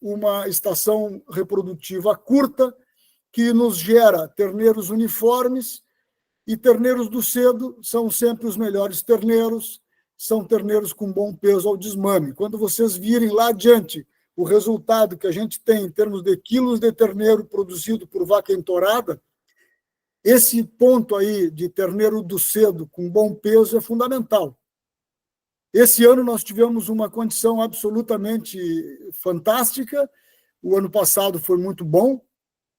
uma estação reprodutiva curta, que nos gera terneiros uniformes, e terneiros do cedo são sempre os melhores terneiros, são terneiros com bom peso ao desmame. Quando vocês virem lá adiante o resultado que a gente tem em termos de quilos de terneiro produzido por vaca entorada, esse ponto aí de terneiro do cedo com bom peso é fundamental. Esse ano nós tivemos uma condição absolutamente fantástica, o ano passado foi muito bom,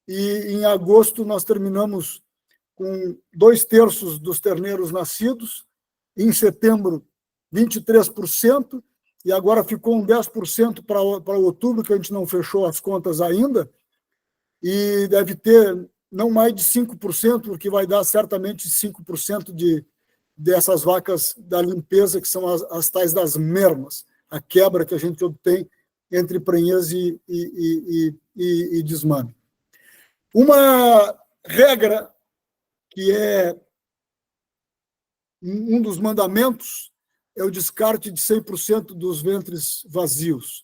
e em agosto nós terminamos com 2/3 dos terneiros nascidos, em setembro 23%, e agora ficou um 10% para outubro, que a gente não fechou as contas ainda, e deve ter não mais de 5%, porque vai dar certamente 5% dessas vacas da limpeza, que são as tais das mermas, a quebra que a gente obtém entre prenhez e desmame. Uma regra que é um dos mandamentos é o descarte de 100% dos ventres vazios.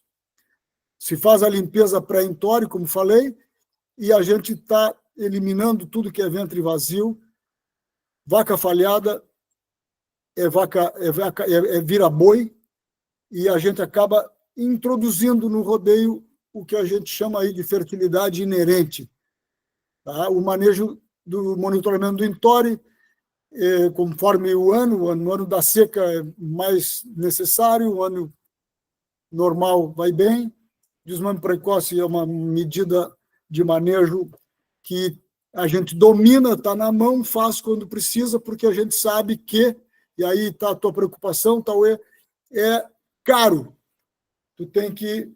Se faz a limpeza pré-entore, como falei, e a gente está eliminando tudo que é ventre vazio. Vaca falhada vira boi, e a gente acaba introduzindo no rodeio o que a gente chama aí de fertilidade inerente. Tá? O manejo do monitoramento do Intore, conforme o ano, no ano da seca é mais necessário, o ano normal vai bem. Desmame precoce é uma medida de manejo que a gente domina, está na mão, faz quando precisa, porque a gente sabe que, e aí está a tua preocupação, Tauê, é caro. Tu tem que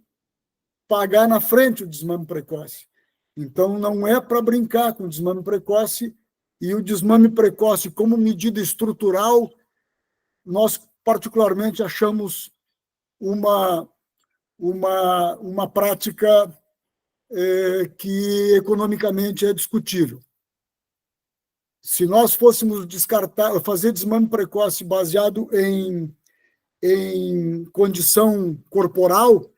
pagar na frente o desmame precoce. Então, não é para brincar com o desmame precoce, e o desmame precoce, como medida estrutural, nós particularmente achamos uma prática que economicamente é discutível. Se nós fôssemos fazer desmame precoce baseado em condição corporal,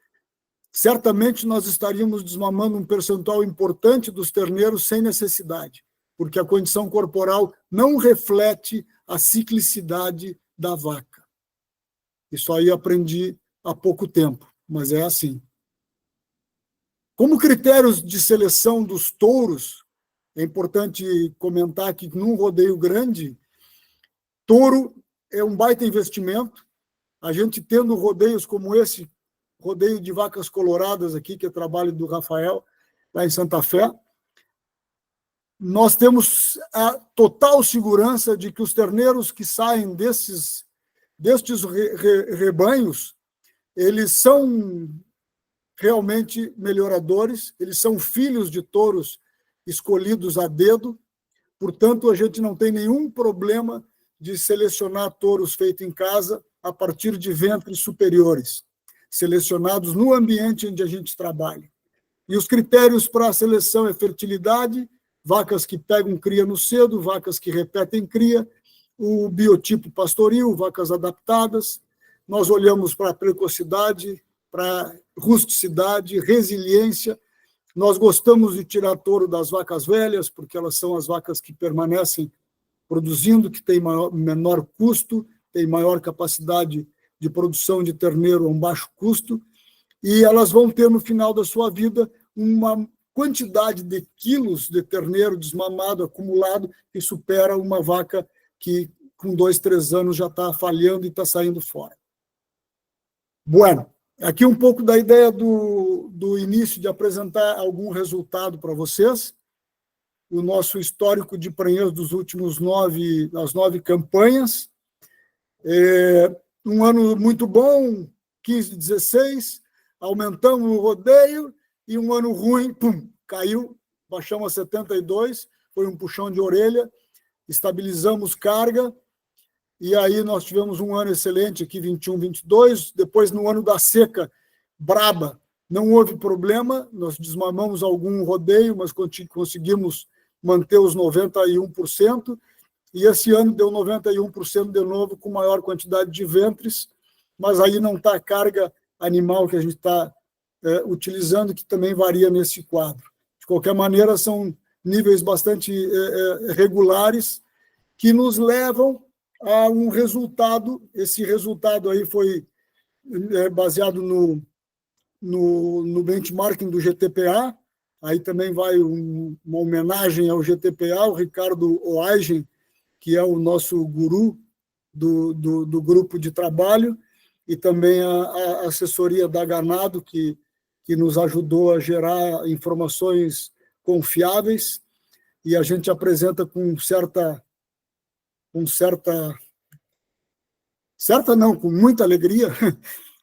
certamente nós estaríamos desmamando um percentual importante dos terneiros sem necessidade, porque a condição corporal não reflete a ciclicidade da vaca. Isso aí aprendi há pouco tempo, mas é assim. Como critérios de seleção dos touros, é importante comentar que num rodeio grande, touro é um baita investimento. A gente tendo rodeios como esse, rodeio de vacas coloradas aqui, que é trabalho do Rafael, lá em Santa Fé, nós temos a total segurança de que os terneiros que saem destes rebanhos, eles são realmente melhoradores, eles são filhos de touros escolhidos a dedo, portanto, a gente não tem nenhum problema de selecionar touros feitos em casa a partir de ventres superiores, selecionados no ambiente onde a gente trabalha. E os critérios para a seleção é fertilidade, vacas que pegam cria no cedo, vacas que repetem cria, o biotipo pastoril, vacas adaptadas. Nós olhamos para a precocidade, para rusticidade, resiliência. Nós gostamos de tirar touro das vacas velhas, porque elas são as vacas que permanecem produzindo, que têm menor custo, têm maior capacidade de produção de terneiro a um baixo custo, e elas vão ter, no final da sua vida, uma quantidade de quilos de terneiro desmamado, acumulado, que supera uma vaca que, com 2, 3 anos, já está falhando e está saindo fora. Bueno, aqui um pouco da ideia do início, de apresentar algum resultado para vocês. O nosso histórico de prenhez dos últimos 9 campanhas. Um ano muito bom, 15, 16, aumentamos o rodeio, e um ano ruim, pum, caiu, baixamos a 72, foi um puxão de orelha, estabilizamos carga, e aí nós tivemos um ano excelente aqui, 21, 22, depois no ano da seca braba, não houve problema, nós desmamamos algum rodeio, mas conseguimos manter os 91%, e esse ano deu 91% de novo, com maior quantidade de ventres, mas aí não está a carga animal que a gente está utilizando, que também varia nesse quadro. De qualquer maneira, são níveis bastante regulares, que nos levam a um resultado. Esse resultado aí foi baseado no benchmarking do GTPA, aí também vai uma homenagem ao GTPA, o Ricardo Oaigen, que é o nosso guru do grupo de trabalho, e também a assessoria da Ganado, que nos ajudou a gerar informações confiáveis, e a gente apresenta com muita alegria,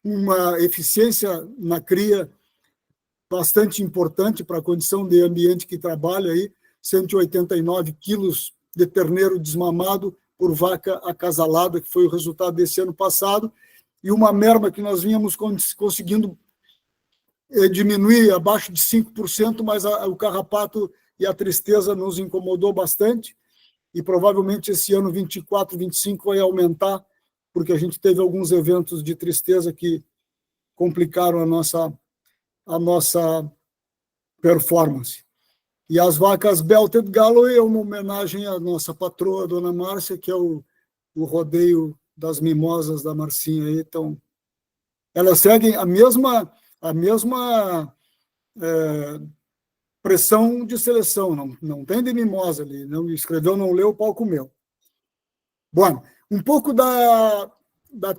uma eficiência na cria bastante importante para a condição de ambiente que trabalha aí, 189 quilos de terneiro desmamado por vaca acasalada, que foi o resultado desse ano passado, e uma merma que nós vínhamos conseguindo diminuir abaixo de 5%, mas o carrapato e a tristeza nos incomodou bastante, e provavelmente esse ano 24, 25 vai aumentar, porque a gente teve alguns eventos de tristeza que complicaram a nossa performance. E as vacas Belted Galloway é uma homenagem à nossa patroa, a dona Márcia, que é o rodeio das mimosas da Marcinha. Então, elas seguem a mesma pressão de seleção, não tem de mimosa ali, não escreveu, não leu, o pau comeu. Bom, um pouco da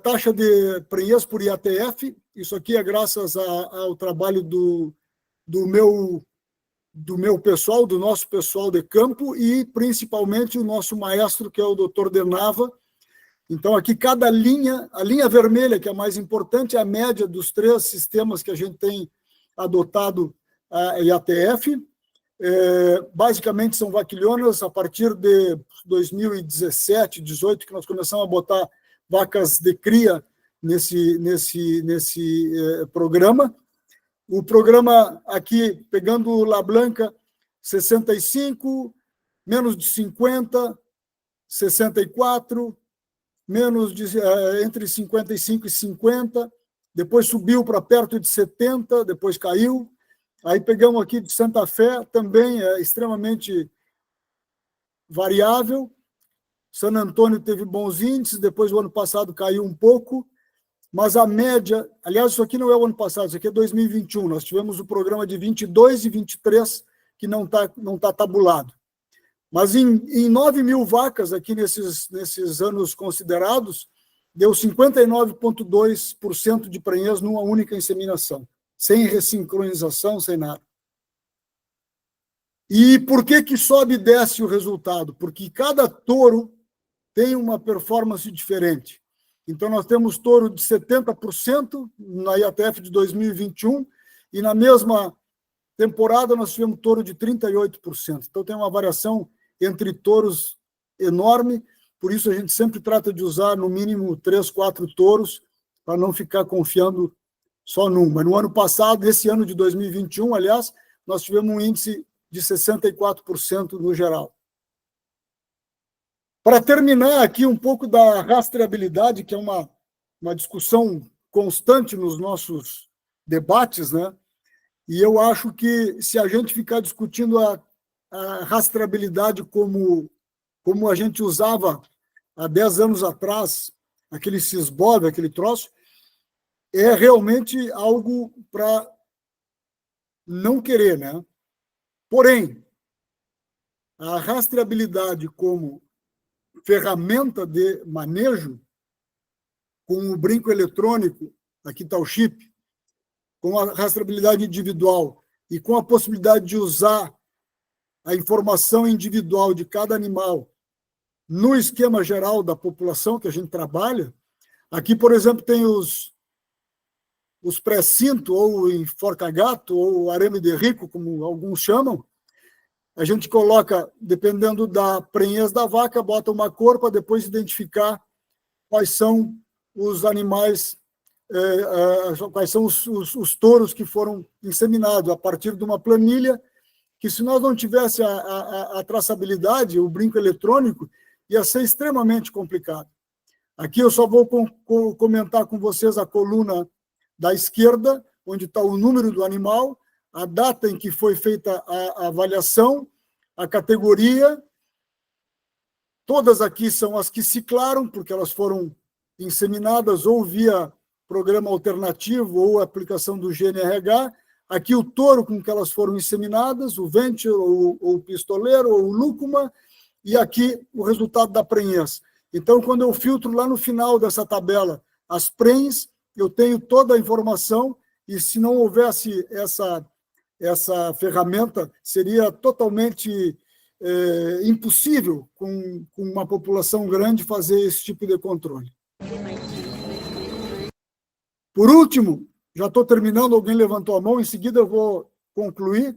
taxa de prenhez por IATF, isso aqui é graças ao trabalho do meu pessoal, do nosso pessoal de campo e principalmente o nosso maestro, que é o Dr. Denava. Então, aqui cada linha, a linha vermelha, que é a mais importante, é a média dos 3 sistemas que a gente tem adotado a IATF. Basicamente, são vaquilhonas a partir de 2017, 2018, que nós começamos a botar vacas de cria nesse programa. O programa aqui, pegando o La Blanca, 65, menos de 50, 64, entre 55 e 50, depois subiu para perto de 70, depois caiu. Aí pegamos aqui de Santa Fé, também é extremamente variável. San Antônio teve bons índices, depois o ano passado caiu um pouco, mas a média, aliás, isso aqui não é o ano passado, isso aqui é 2021, nós tivemos o programa de 22 e 23 que não tá tabulado. Mas em 9 mil vacas aqui nesses anos considerados, deu 59,2% de prenhez numa única inseminação, sem ressincronização, sem nada. E por que sobe e desce o resultado? Porque cada touro tem uma performance diferente. Então, nós temos touro de 70% na IATF de 2021 e na mesma temporada nós tivemos touro de 38%. Então, tem uma variação entre touros enorme, por isso a gente sempre trata de usar no mínimo 3, 4 touros, para não ficar confiando só num. Mas no ano passado, esse ano de 2021, aliás, nós tivemos um índice de 64% no geral. Para terminar aqui um pouco da rastreabilidade, que é uma discussão constante nos nossos debates, né? E eu acho que se a gente ficar discutindo a rastreabilidade como a gente usava há 10 anos atrás, aquele Sysbov, aquele troço, é realmente algo para não querer, né? Porém, a rastreabilidade como ferramenta de manejo, com o brinco eletrônico, aqui está o chip, com a rastreabilidade individual e com a possibilidade de usar a informação individual de cada animal no esquema geral da população que a gente trabalha. Aqui, por exemplo, tem os pré-cinto, ou enforca-gato, ou arame de rico, como alguns chamam. A gente coloca, dependendo da prenhez da vaca, bota uma cor para depois identificar quais são os animais, quais são os touros que foram inseminados, a partir de uma planilha que, se nós não tivesse a traçabilidade, o brinco eletrônico, ia ser extremamente complicado. Aqui eu só vou comentar com vocês a coluna da esquerda, onde está o número do animal, a data em que foi feita a avaliação, a categoria. Todas aqui são as que ciclaram, porque elas foram inseminadas ou via programa alternativo ou aplicação do GNRH. Aqui o touro com que elas foram inseminadas, o venture, ou o pistoleiro, ou o lúcuma, e aqui o resultado da prenhez. Então, quando eu filtro lá no final dessa tabela as prenhes, eu tenho toda a informação, e se não houvesse essa ferramenta, seria totalmente impossível, com uma população grande, fazer esse tipo de controle. Por último, já estou terminando, alguém levantou a mão, em seguida eu vou concluir.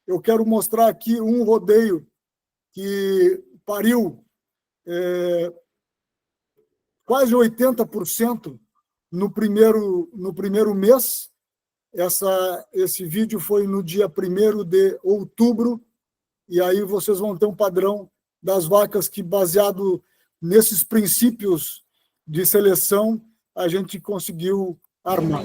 Eu quero mostrar aqui um rodeio que pariu quase 80% no primeiro mês. Esse vídeo foi no dia 1º de outubro, e aí vocês vão ter um padrão das vacas que, baseado nesses princípios de seleção, a gente conseguiu armar.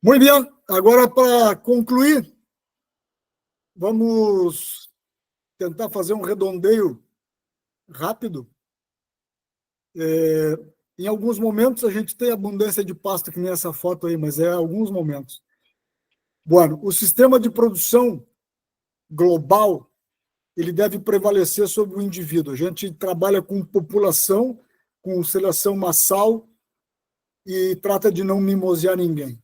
Muito bem, agora para concluir, vamos tentar fazer um redondeio rápido. Em alguns momentos a gente tem abundância de pasta, que nem essa foto aí, mas é alguns momentos. Bueno, o sistema de produção global, ele deve prevalecer sobre o indivíduo. A gente trabalha com população, com seleção massal e trata de não mimosear ninguém.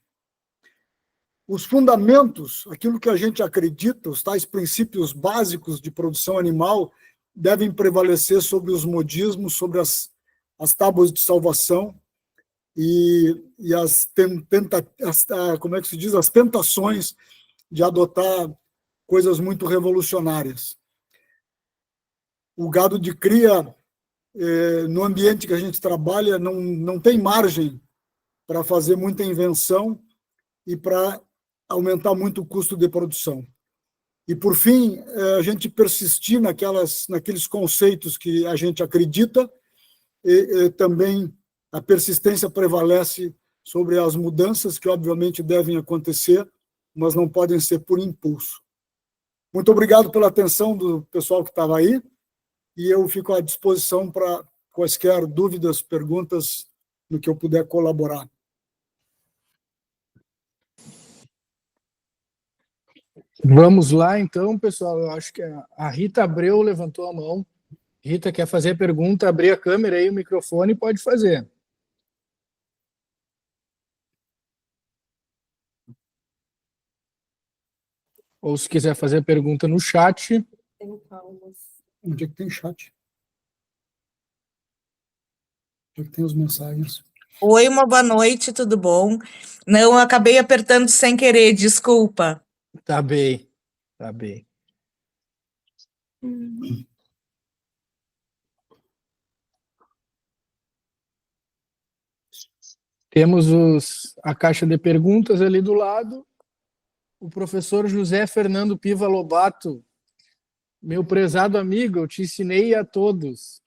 Os fundamentos, aquilo que a gente acredita, os tais princípios básicos de produção animal, devem prevalecer sobre os modismos, sobre as tábuas de salvação e as tentações de adotar coisas muito revolucionárias. O gado de cria, no ambiente que a gente trabalha, não tem margem para fazer muita invenção e para aumentar muito o custo de produção. E, por fim, a gente persistir naqueles conceitos que a gente acredita, e também a persistência prevalece sobre as mudanças que, obviamente, devem acontecer, mas não podem ser por impulso. Muito obrigado pela atenção do pessoal que estava aí, e eu fico à disposição para quaisquer dúvidas, perguntas, no que eu puder colaborar. Vamos lá, então, pessoal. Eu acho que a Rita Abreu levantou a mão. Rita, quer fazer a pergunta? Abrir a câmera aí, o microfone, pode fazer. Ou se quiser fazer a pergunta no chat. Onde é que tem chat? Onde é que tem as mensagens? Oi, uma boa noite, tudo bom? Não, eu acabei apertando sem querer, desculpa. Tá bem, tá bem. Temos a caixa de perguntas ali do lado. O professor José Fernando Piva Lobato, meu prezado amigo, eu te ensinei a todos.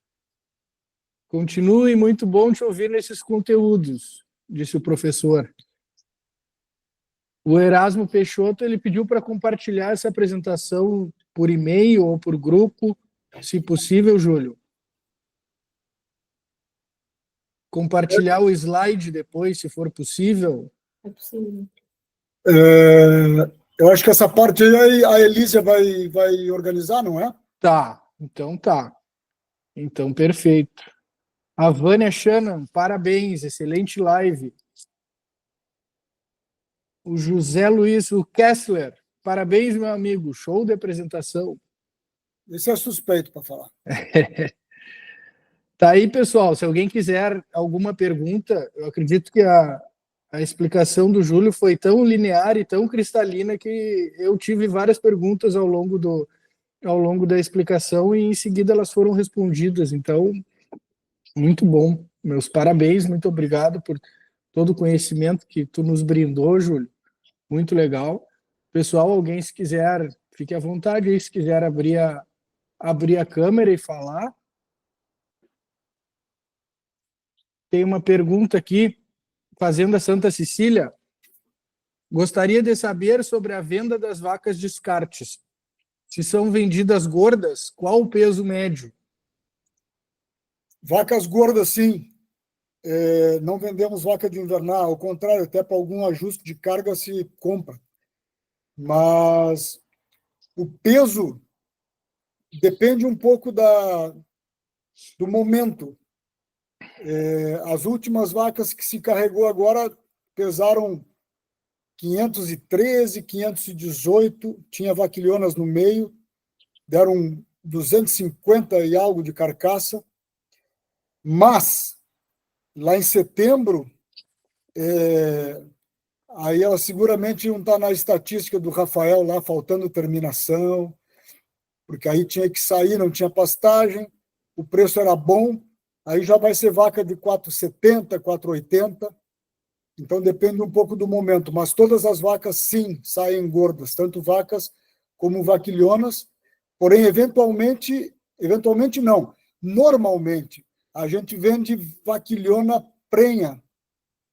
Continue, muito bom te ouvir nesses conteúdos, disse o professor. O Erasmo Peixoto, ele pediu para compartilhar essa apresentação por e-mail ou por grupo, se possível, Júlio. Compartilhar o slide depois, se for possível. É possível. Eu acho que essa parte aí a Elísia vai organizar, não é? Tá. Então, perfeito. A Vânia Shannon, parabéns, excelente live. O José Luiz, o Kessler, parabéns, meu amigo, show de apresentação. Esse é suspeito para falar. Tá aí, pessoal, se alguém quiser alguma pergunta, eu acredito que a explicação do Júlio foi tão linear e tão cristalina que eu tive várias perguntas ao longo da explicação e em seguida elas foram respondidas, então, muito bom. Meus parabéns, muito obrigado por todo o conhecimento que tu nos brindou, Júlio. Muito legal. Pessoal, alguém, se quiser, fique à vontade aí, se quiser abrir a câmera e falar. Tem uma pergunta aqui, Fazenda Santa Cecília. Gostaria de saber sobre a venda das vacas descartes. Se são vendidas gordas, qual o peso médio? Vacas gordas, sim. Não vendemos vaca de invernal, ao contrário, até para algum ajuste de carga se compra. Mas o peso depende um pouco do momento. As últimas vacas que se carregou agora pesaram 513, 518, tinha vaquilhonas no meio, deram 250 e algo de carcaça, mas lá em setembro, aí elas seguramente iam estar na estatística do Rafael lá, faltando terminação, porque aí tinha que sair, não tinha pastagem, o preço era bom, aí já vai ser vaca de 4,70, 4,80, então depende um pouco do momento, mas todas as vacas, sim, saem gordas, tanto vacas como vaquilhonas, porém, eventualmente não, normalmente, a gente vende vaquilhona prenha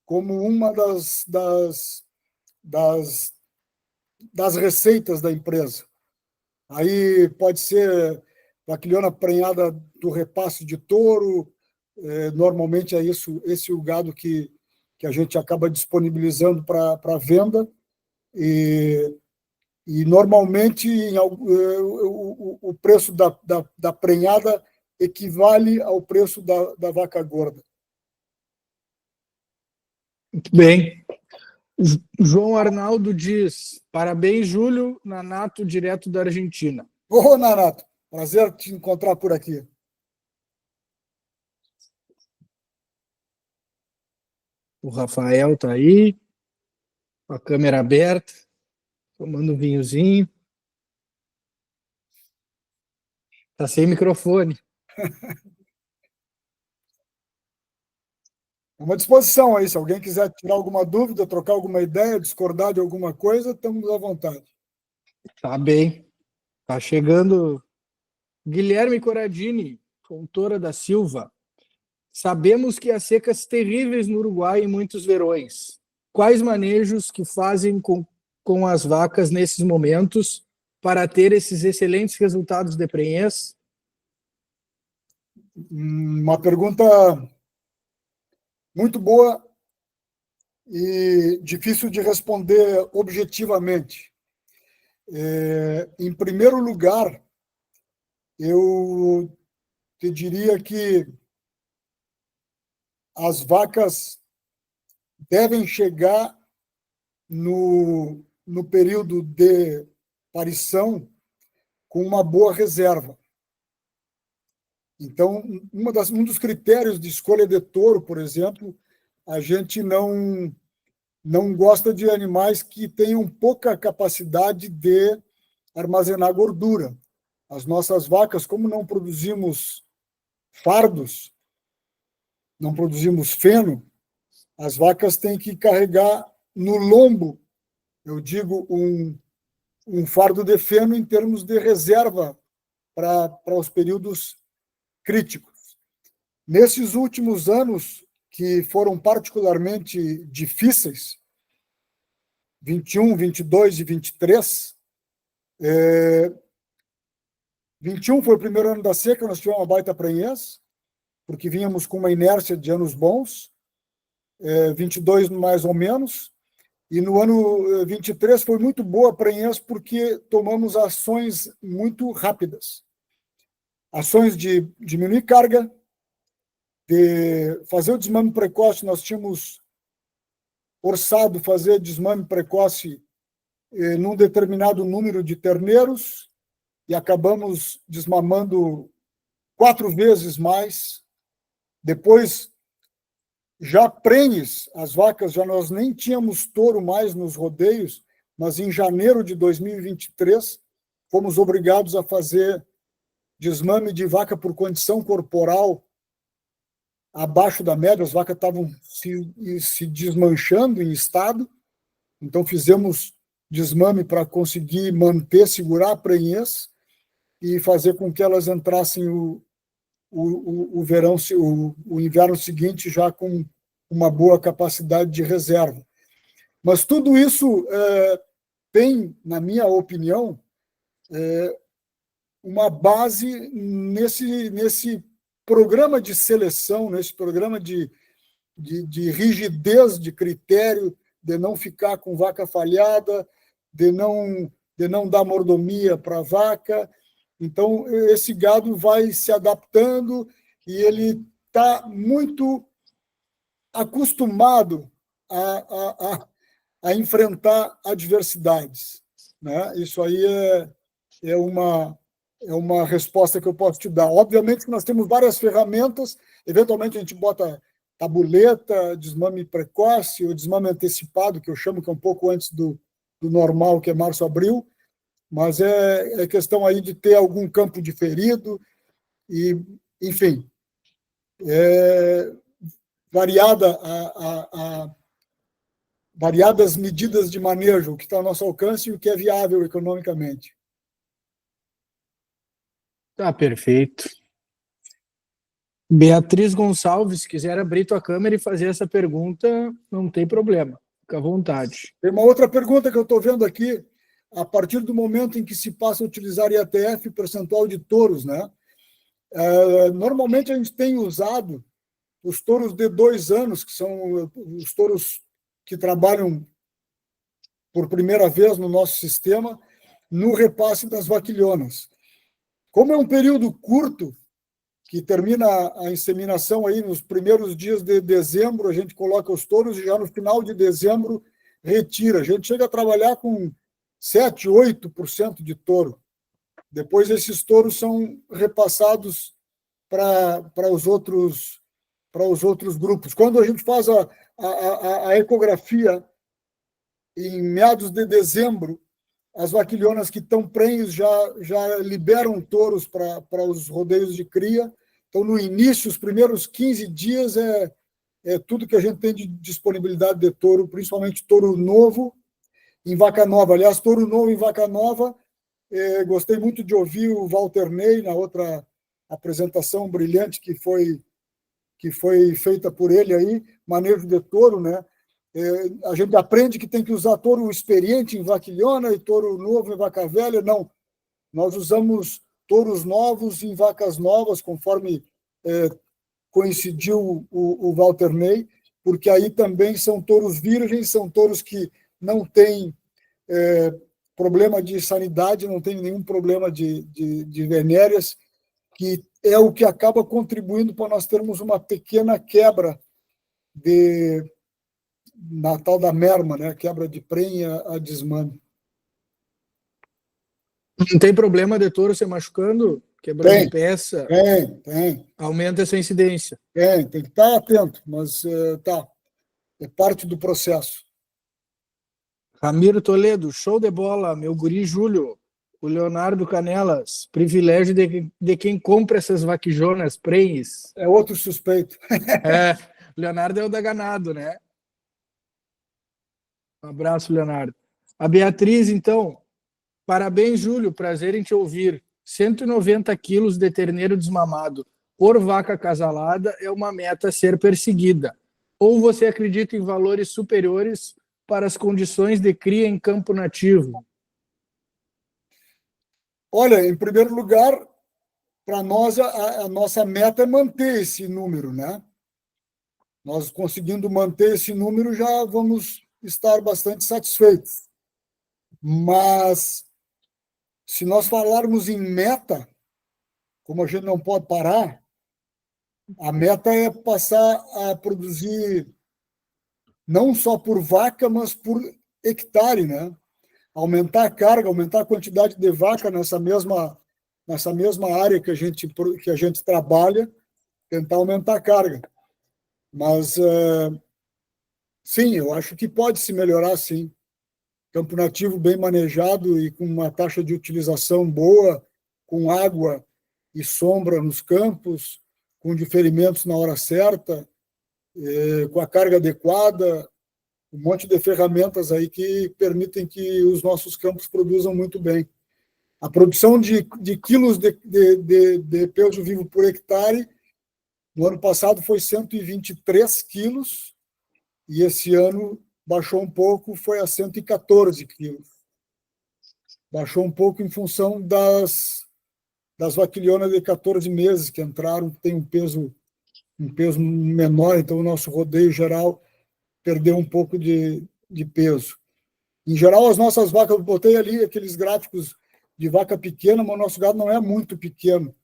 como uma das receitas da empresa. Aí pode ser vaquilhona prenhada do repasse de touro, normalmente é esse o gado que a gente acaba disponibilizando para venda, e normalmente o preço da prenhada equivale ao preço da vaca gorda. Muito bem. João Arnaldo diz: parabéns, Júlio, Nanato, direto da Argentina. Ô, Nanato, prazer te encontrar por aqui. O Rafael está aí, com a câmera aberta, tomando um vinhozinho. Está sem microfone. Uma disposição aí, se alguém quiser tirar alguma dúvida, trocar alguma ideia, discordar de alguma coisa, estamos à vontade. Tá bem. Tá chegando Guilherme Corradini, Fontoura da Silva. Sabemos que há secas terríveis no Uruguai em muitos verões. Quais manejos que fazem com as vacas nesses momentos para ter esses excelentes resultados de prenhez? Uma pergunta muito boa e difícil de responder objetivamente. Em primeiro lugar, eu te diria que as vacas devem chegar no período de parição com uma boa reserva. Então, um dos critérios de escolha de touro, por exemplo, a gente não gosta de animais que tenham pouca capacidade de armazenar gordura. As nossas vacas, como não produzimos fardos, não produzimos feno, as vacas têm que carregar no lombo, eu digo, um fardo de feno em termos de reserva para os períodos críticos. Nesses últimos anos, que foram particularmente difíceis, 21, 22 e 23, 21 foi o primeiro ano da seca, nós tivemos uma baita prenhez, porque vínhamos com uma inércia de anos bons, 22 mais ou menos, e no ano 23 foi muito boa a prenhez porque tomamos ações muito rápidas. Ações de diminuir carga, de fazer o desmame precoce, nós tínhamos orçado fazer desmame precoce num determinado número de terneiros e acabamos desmamando 4 vezes mais. Depois, já prenhes, as vacas, já nós nem tínhamos touro mais nos rodeios, mas em janeiro de 2023 fomos obrigados a fazer desmame de vaca por condição corporal abaixo da média, as vacas estavam se desmanchando em estado, então fizemos desmame para conseguir manter, segurar a prenhez e fazer com que elas entrassem o verão, o inverno seguinte já com uma boa capacidade de reserva. Mas tudo isso tem, na minha opinião, uma base nesse programa de seleção, nesse programa de rigidez de critério, de não ficar com vaca falhada, de não dar mordomia para a vaca. Então, esse gado vai se adaptando e ele está muito acostumado a enfrentar adversidades, né? Isso aí é uma resposta que eu posso te dar. Obviamente que nós temos várias ferramentas, eventualmente a gente bota tabuleta, desmame precoce, ou desmame antecipado, que eu chamo, que é um pouco antes do normal, que é março, abril, mas é questão aí de ter algum campo diferido e, enfim, variadas medidas de manejo, o que está ao nosso alcance e o que é viável economicamente. Tá perfeito. Beatriz Gonçalves, se quiser abrir tua câmera e fazer essa pergunta, não tem problema, fica à vontade. Tem uma outra pergunta que eu estou vendo aqui. A partir do momento em que se passa a utilizar IATF, percentual de touros, né? Normalmente a gente tem usado os touros de 2 anos, que são os touros que trabalham por primeira vez no nosso sistema, no repasse das vaquilhonas. Como é um período curto, que termina a inseminação aí nos primeiros dias de dezembro, a gente coloca os touros e já no final de dezembro retira. A gente chega a trabalhar com 7%, 8% de touro. Depois esses touros são repassados para os outros grupos. Quando a gente faz a ecografia em meados de dezembro, as vaquilhonas que estão prenhes já liberam touros para os rodeios de cria. Então, no início, os primeiros 15 dias é tudo que a gente tem de disponibilidade de touro, principalmente touro novo em vaca nova. Aliás, touro novo em vaca nova, gostei muito de ouvir o Walter Ney na outra apresentação brilhante que foi feita por ele aí, manejo de touro, né? A gente aprende que tem que usar touro experiente em vaquilhona e touro novo em vaca velha. Não, nós usamos touros novos em vacas novas, conforme coincidiu o Walter Ney, porque aí também são touros virgens, são touros que não têm problema de sanidade, não tem nenhum problema de venéreas, que é o que acaba contribuindo para nós termos uma pequena quebra na tal da merma, né? Quebra de prenha a desmame. Não tem problema de touro se machucando, quebrando peça? Tem. Aumenta essa incidência. Tem que estar atento, mas é parte do processo. Ramiro Toledo, show de bola, meu guri Júlio. O Leonardo Canelas, privilégio de quem compra essas vaquijonas, prenhes. É outro suspeito. O Leonardo é o da ganado, né? Um abraço, Leonardo. A Beatriz, então, parabéns, Júlio, prazer em te ouvir. 190 quilos de terneiro desmamado por vaca acasalada é uma meta a ser perseguida. Ou você acredita em valores superiores para as condições de cria em campo nativo? Olha, em primeiro lugar, para nós, a nossa meta é manter esse número, né? Nós conseguindo manter esse número, já vamos estar bastante satisfeitos. Mas, se nós falarmos em meta, como a gente não pode parar, a meta é passar a produzir não só por vaca, mas por hectare, né? Aumentar a carga, aumentar a quantidade de vaca nessa mesma área que a gente trabalha, tentar aumentar a carga. Mas, sim, eu acho que pode se melhorar, sim. Campo nativo bem manejado e com uma taxa de utilização boa, com água e sombra nos campos, com diferimentos na hora certa, com a carga adequada, um monte de ferramentas aí que permitem que os nossos campos produzam muito bem. A produção de quilos de peso vivo por hectare, no ano passado foi 123 quilos, e esse ano baixou um pouco, foi a 114 quilos. Baixou um pouco em função das vaquilhonas de 14 meses que entraram, que tem um peso menor, então o nosso rodeio geral perdeu um pouco de peso. Em geral, as nossas vacas, eu botei ali aqueles gráficos de vaca pequena, mas o nosso gado não é muito pequeno.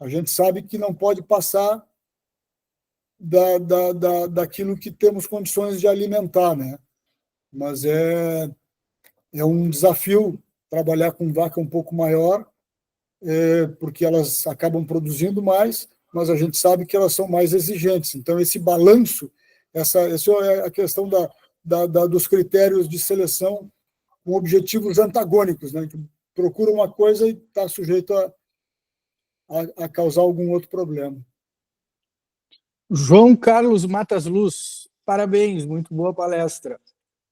A gente sabe que não pode passar daquilo que temos condições de alimentar, né? Mas é um desafio trabalhar com vaca um pouco maior, porque elas acabam produzindo mais, mas a gente sabe que elas são mais exigentes. Então, esse balanço, essa é a questão dos critérios de seleção com objetivos antagônicos, né? procura uma coisa e está sujeito a causar algum outro problema. João Carlos Matas Luz, parabéns, muito boa palestra.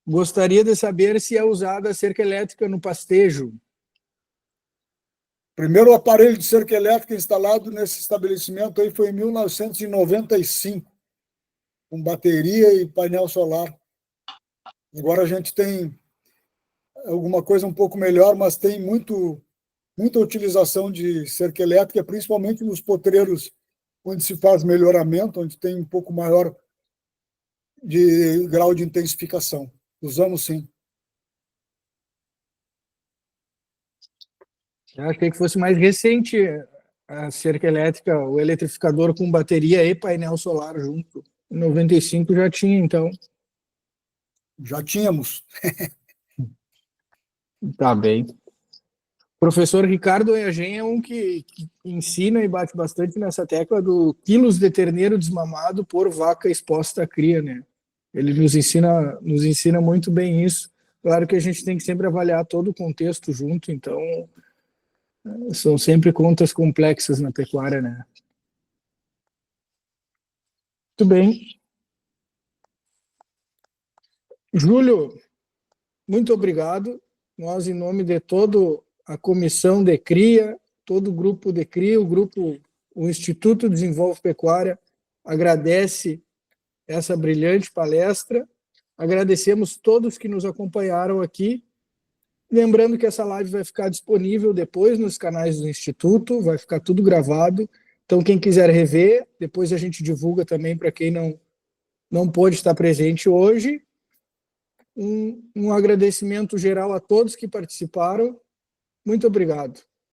Gostaria de saber se é usada a cerca elétrica no pastejo. Primeiro aparelho de cerca elétrica instalado nesse estabelecimento aí foi em 1995, com bateria e painel solar. Agora a gente tem alguma coisa um pouco melhor, mas tem muita utilização de cerca elétrica, principalmente nos potreiros onde se faz melhoramento, onde tem um pouco maior de grau de intensificação. Usamos sim. Eu achei que fosse mais recente a cerca elétrica, o eletrificador com bateria e painel solar junto. Em 95 já tinha, então. Já tínhamos. Tá bem. Professor Ricardo Eagem é um que ensina e bate bastante nessa tecla do quilos de terneiro desmamado por vaca exposta à cria, né? Ele nos ensina muito bem isso. Claro que a gente tem que sempre avaliar todo o contexto junto, então são sempre contas complexas na pecuária, né? Muito bem. Júlio, muito obrigado. Nós, em nome de toda a comissão de cria, todo o grupo de cria, o Instituto Desenvolve Pecuária, agradece essa brilhante palestra. Agradecemos todos que nos acompanharam aqui. Lembrando que essa live vai ficar disponível depois nos canais do Instituto, vai ficar tudo gravado. Então, quem quiser rever, depois a gente divulga também para quem não pôde estar presente hoje. Um agradecimento geral a todos que participaram. Muito obrigado.